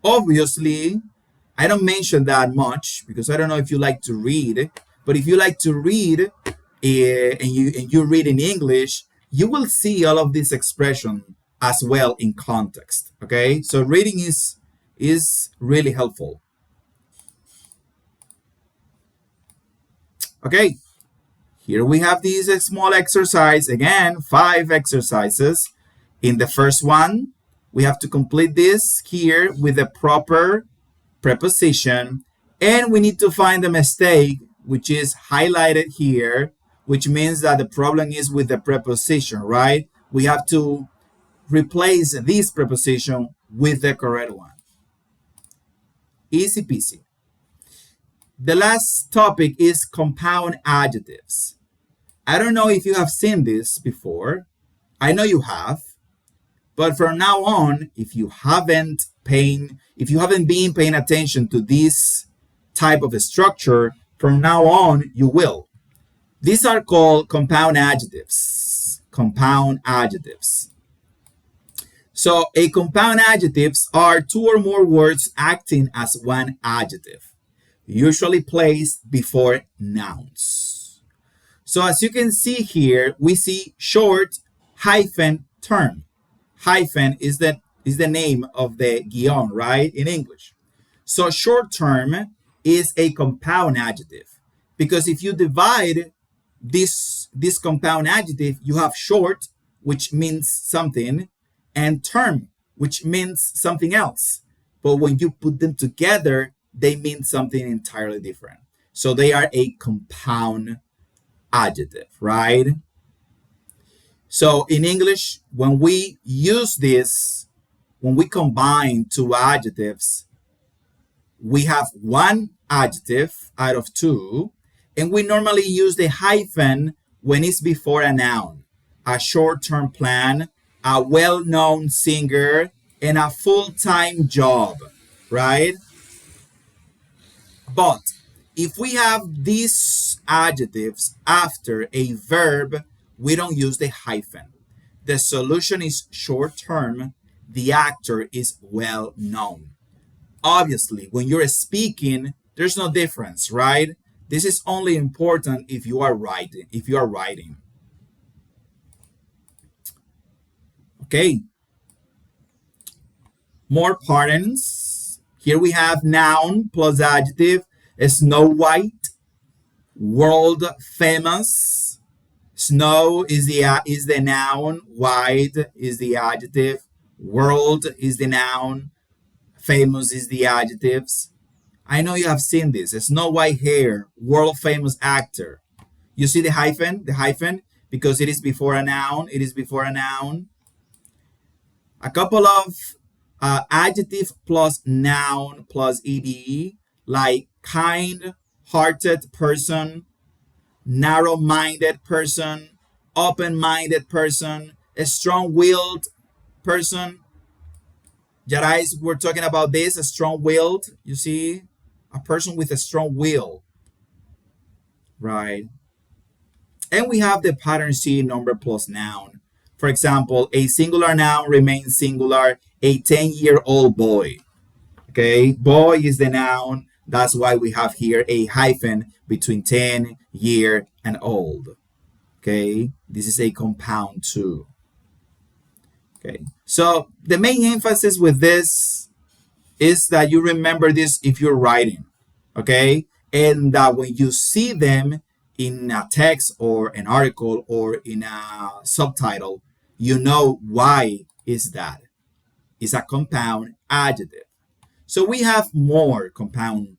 Obviously, I don't mention that much because I don't know if you like to read, but if you like to read and you read in English, you will see all of this expression as well in context. Okay, so reading is really helpful. Okay, here we have this small exercise. Again, 5 exercises. In the first one, we have to complete this here with the proper preposition. And we need to find the mistake, which is highlighted here, which means that the problem is with the preposition, right? We have to replace this preposition with the correct one. Easy peasy. The last topic is compound adjectives. I don't know if you have seen this before. I know you have. But from now on, if you haven't been paying attention to this type of a structure, from now on you will. These are called compound adjectives. Compound adjectives. So a compound adjectives are 2 or more words acting as one adjective, usually placed before nouns. So as you can see here, we see short hyphen term. Hyphen is the name of the guion, right, in English. So short term is a compound adjective because if you divide this compound adjective, you have short, which means something, and term, which means something else. But when you put them together, they mean something entirely different. So they are a compound adjective, right? So in English, when we use this, when we combine 2 adjectives, we have 1 adjective out of 2, and we normally use the hyphen when it's before a noun, a short-term plan, a well-known singer, and a full-time job, right? But if we have these adjectives after a verb, we don't use the hyphen. The solution is short term. The actor is well known. Obviously, when you're speaking, there's no difference, right? This is only important if you are writing. Okay, more patterns. Here we have noun plus adjective. Snow White, world famous. Snow is the noun. White is the adjective. World is the noun. Famous is the adjectives. I know you have seen this. Snow White hair, world famous actor. You see the hyphen? The hyphen? Because it is before a noun. It is before a noun. A couple of adjective plus noun plus ed, like kind hearted person, narrow minded person, open minded person, a strong willed person. Jarais, we're talking about this, a strong willed. You see, a person with a strong will, right? And we have the pattern C, number plus noun. For example, a singular noun remains singular, a 10-year-old boy. Okay, boy is the noun. That's why we have here a hyphen between 10, year, and old. Okay, this is a compound too. Okay, so the main emphasis with this is that you remember this if you're writing. Okay, and that when you see them in a text or an article or in a subtitle, you know why is that. It's a compound adjective. So we have more compound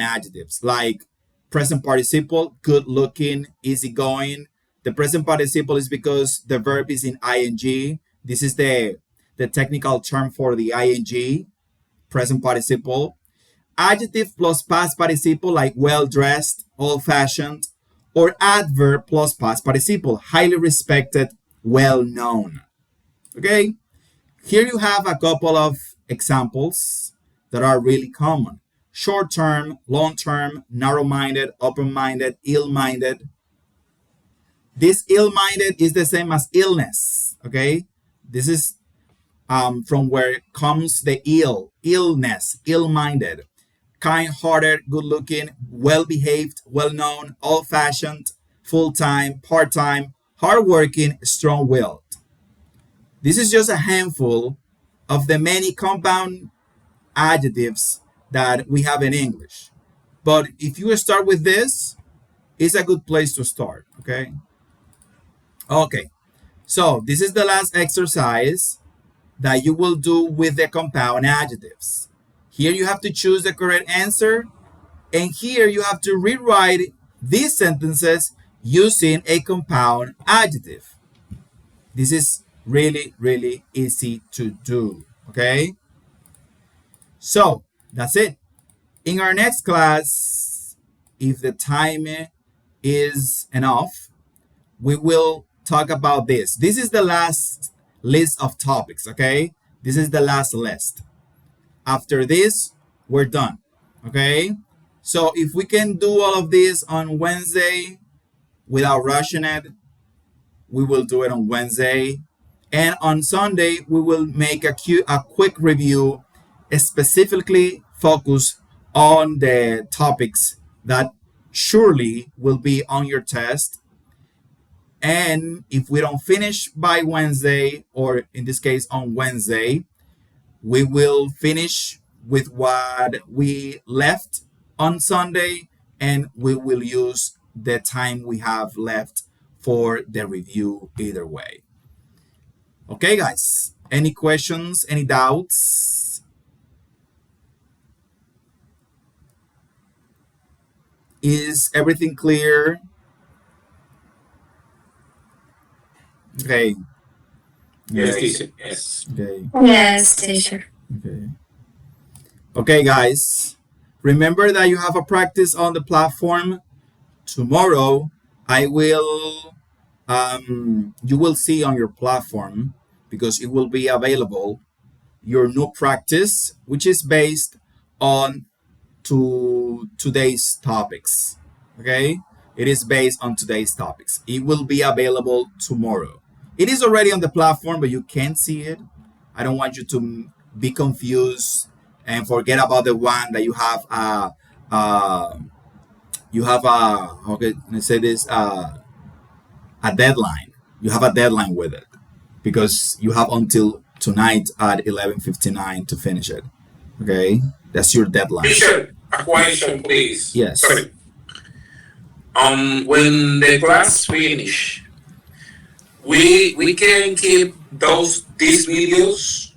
adjectives like present participle, good looking, easygoing. The present participle is because the verb is in ing. This is the technical term for the ing, present participle. Adjective plus past participle like well dressed, old fashioned, or adverb plus past participle, highly respected, well known. Okay? Here you have a couple of examples that are really common. Short term, long term, narrow minded, open minded, ill minded. This ill minded is the same as illness. Okay? This is from where comes the illness, ill minded. Kind hearted, good looking, well behaved, well known, old fashioned, full time, part time, hardworking, strong willed. This is just a handful of the many compound adjectives that we have in English. But if you start with this, it's a good place to start. Okay. Okay. So this is the last exercise that you will do with the compound adjectives. Here you have to choose the correct answer, and here you have to rewrite these sentences using a compound adjective. This is really, really easy to do. Okay? So that's it. In our next class, if the time is enough, we will talk about this. This is the last list of topics, okay? This is the last list. After this, we're done, okay? So if we can do all of this on Wednesday without rushing it, we will do it on Wednesday. And on Sunday, we will make a quick review, specifically focus on the topics that surely will be on your test. And if we don't finish by Wednesday, or in this case on Wednesday, we will finish with what we left on Sunday, and we will use the time we have left for the review either way. Okay, guys, any questions, any doubts? Is everything clear? Okay. Yes, Yes. teacher. Yes. Okay. Yes, teacher. Okay. Okay, guys. Remember that you have a practice on the platform. Tomorrow, I will. You will see on your platform, because it will be available, your new practice, which is based on today's topics. Okay, it is based on today's topics. It will be available tomorrow. It is already on the platform, but you can't see it. I don't want you to be confused and forget about the one that you have. You have a, how can I say this? A deadline. You have a deadline with it. because you have until tonight at 11:59 to finish it. Okay, that's your deadline. Teacher, a question, please. Yes. Sorry. When the class finish, we can keep these videos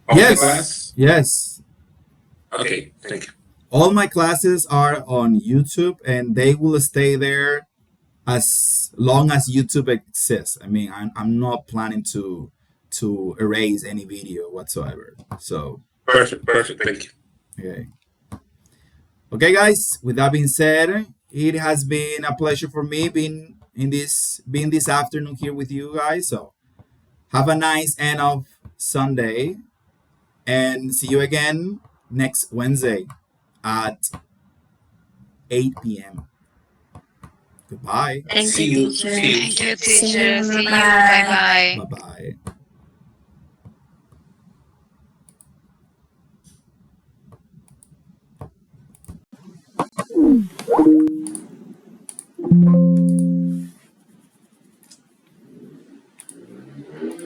of the Yes. class. Yes. Okay, thank you. All my classes are on YouTube, and they will stay there as long as YouTube exists. I mean, I'm not planning to erase any video whatsoever. So, Perfect, perfect. Thank you. okay. Okay, guys. With that being said, it has been a pleasure for me being this afternoon here with you guys. So, have a nice end of Sunday, and see you again next Wednesday at 8 p.m. Goodbye. Thank See you, you. teacher. See you. Thank you, See teacher. you. See you. Bye Bye. bye. Bye bye.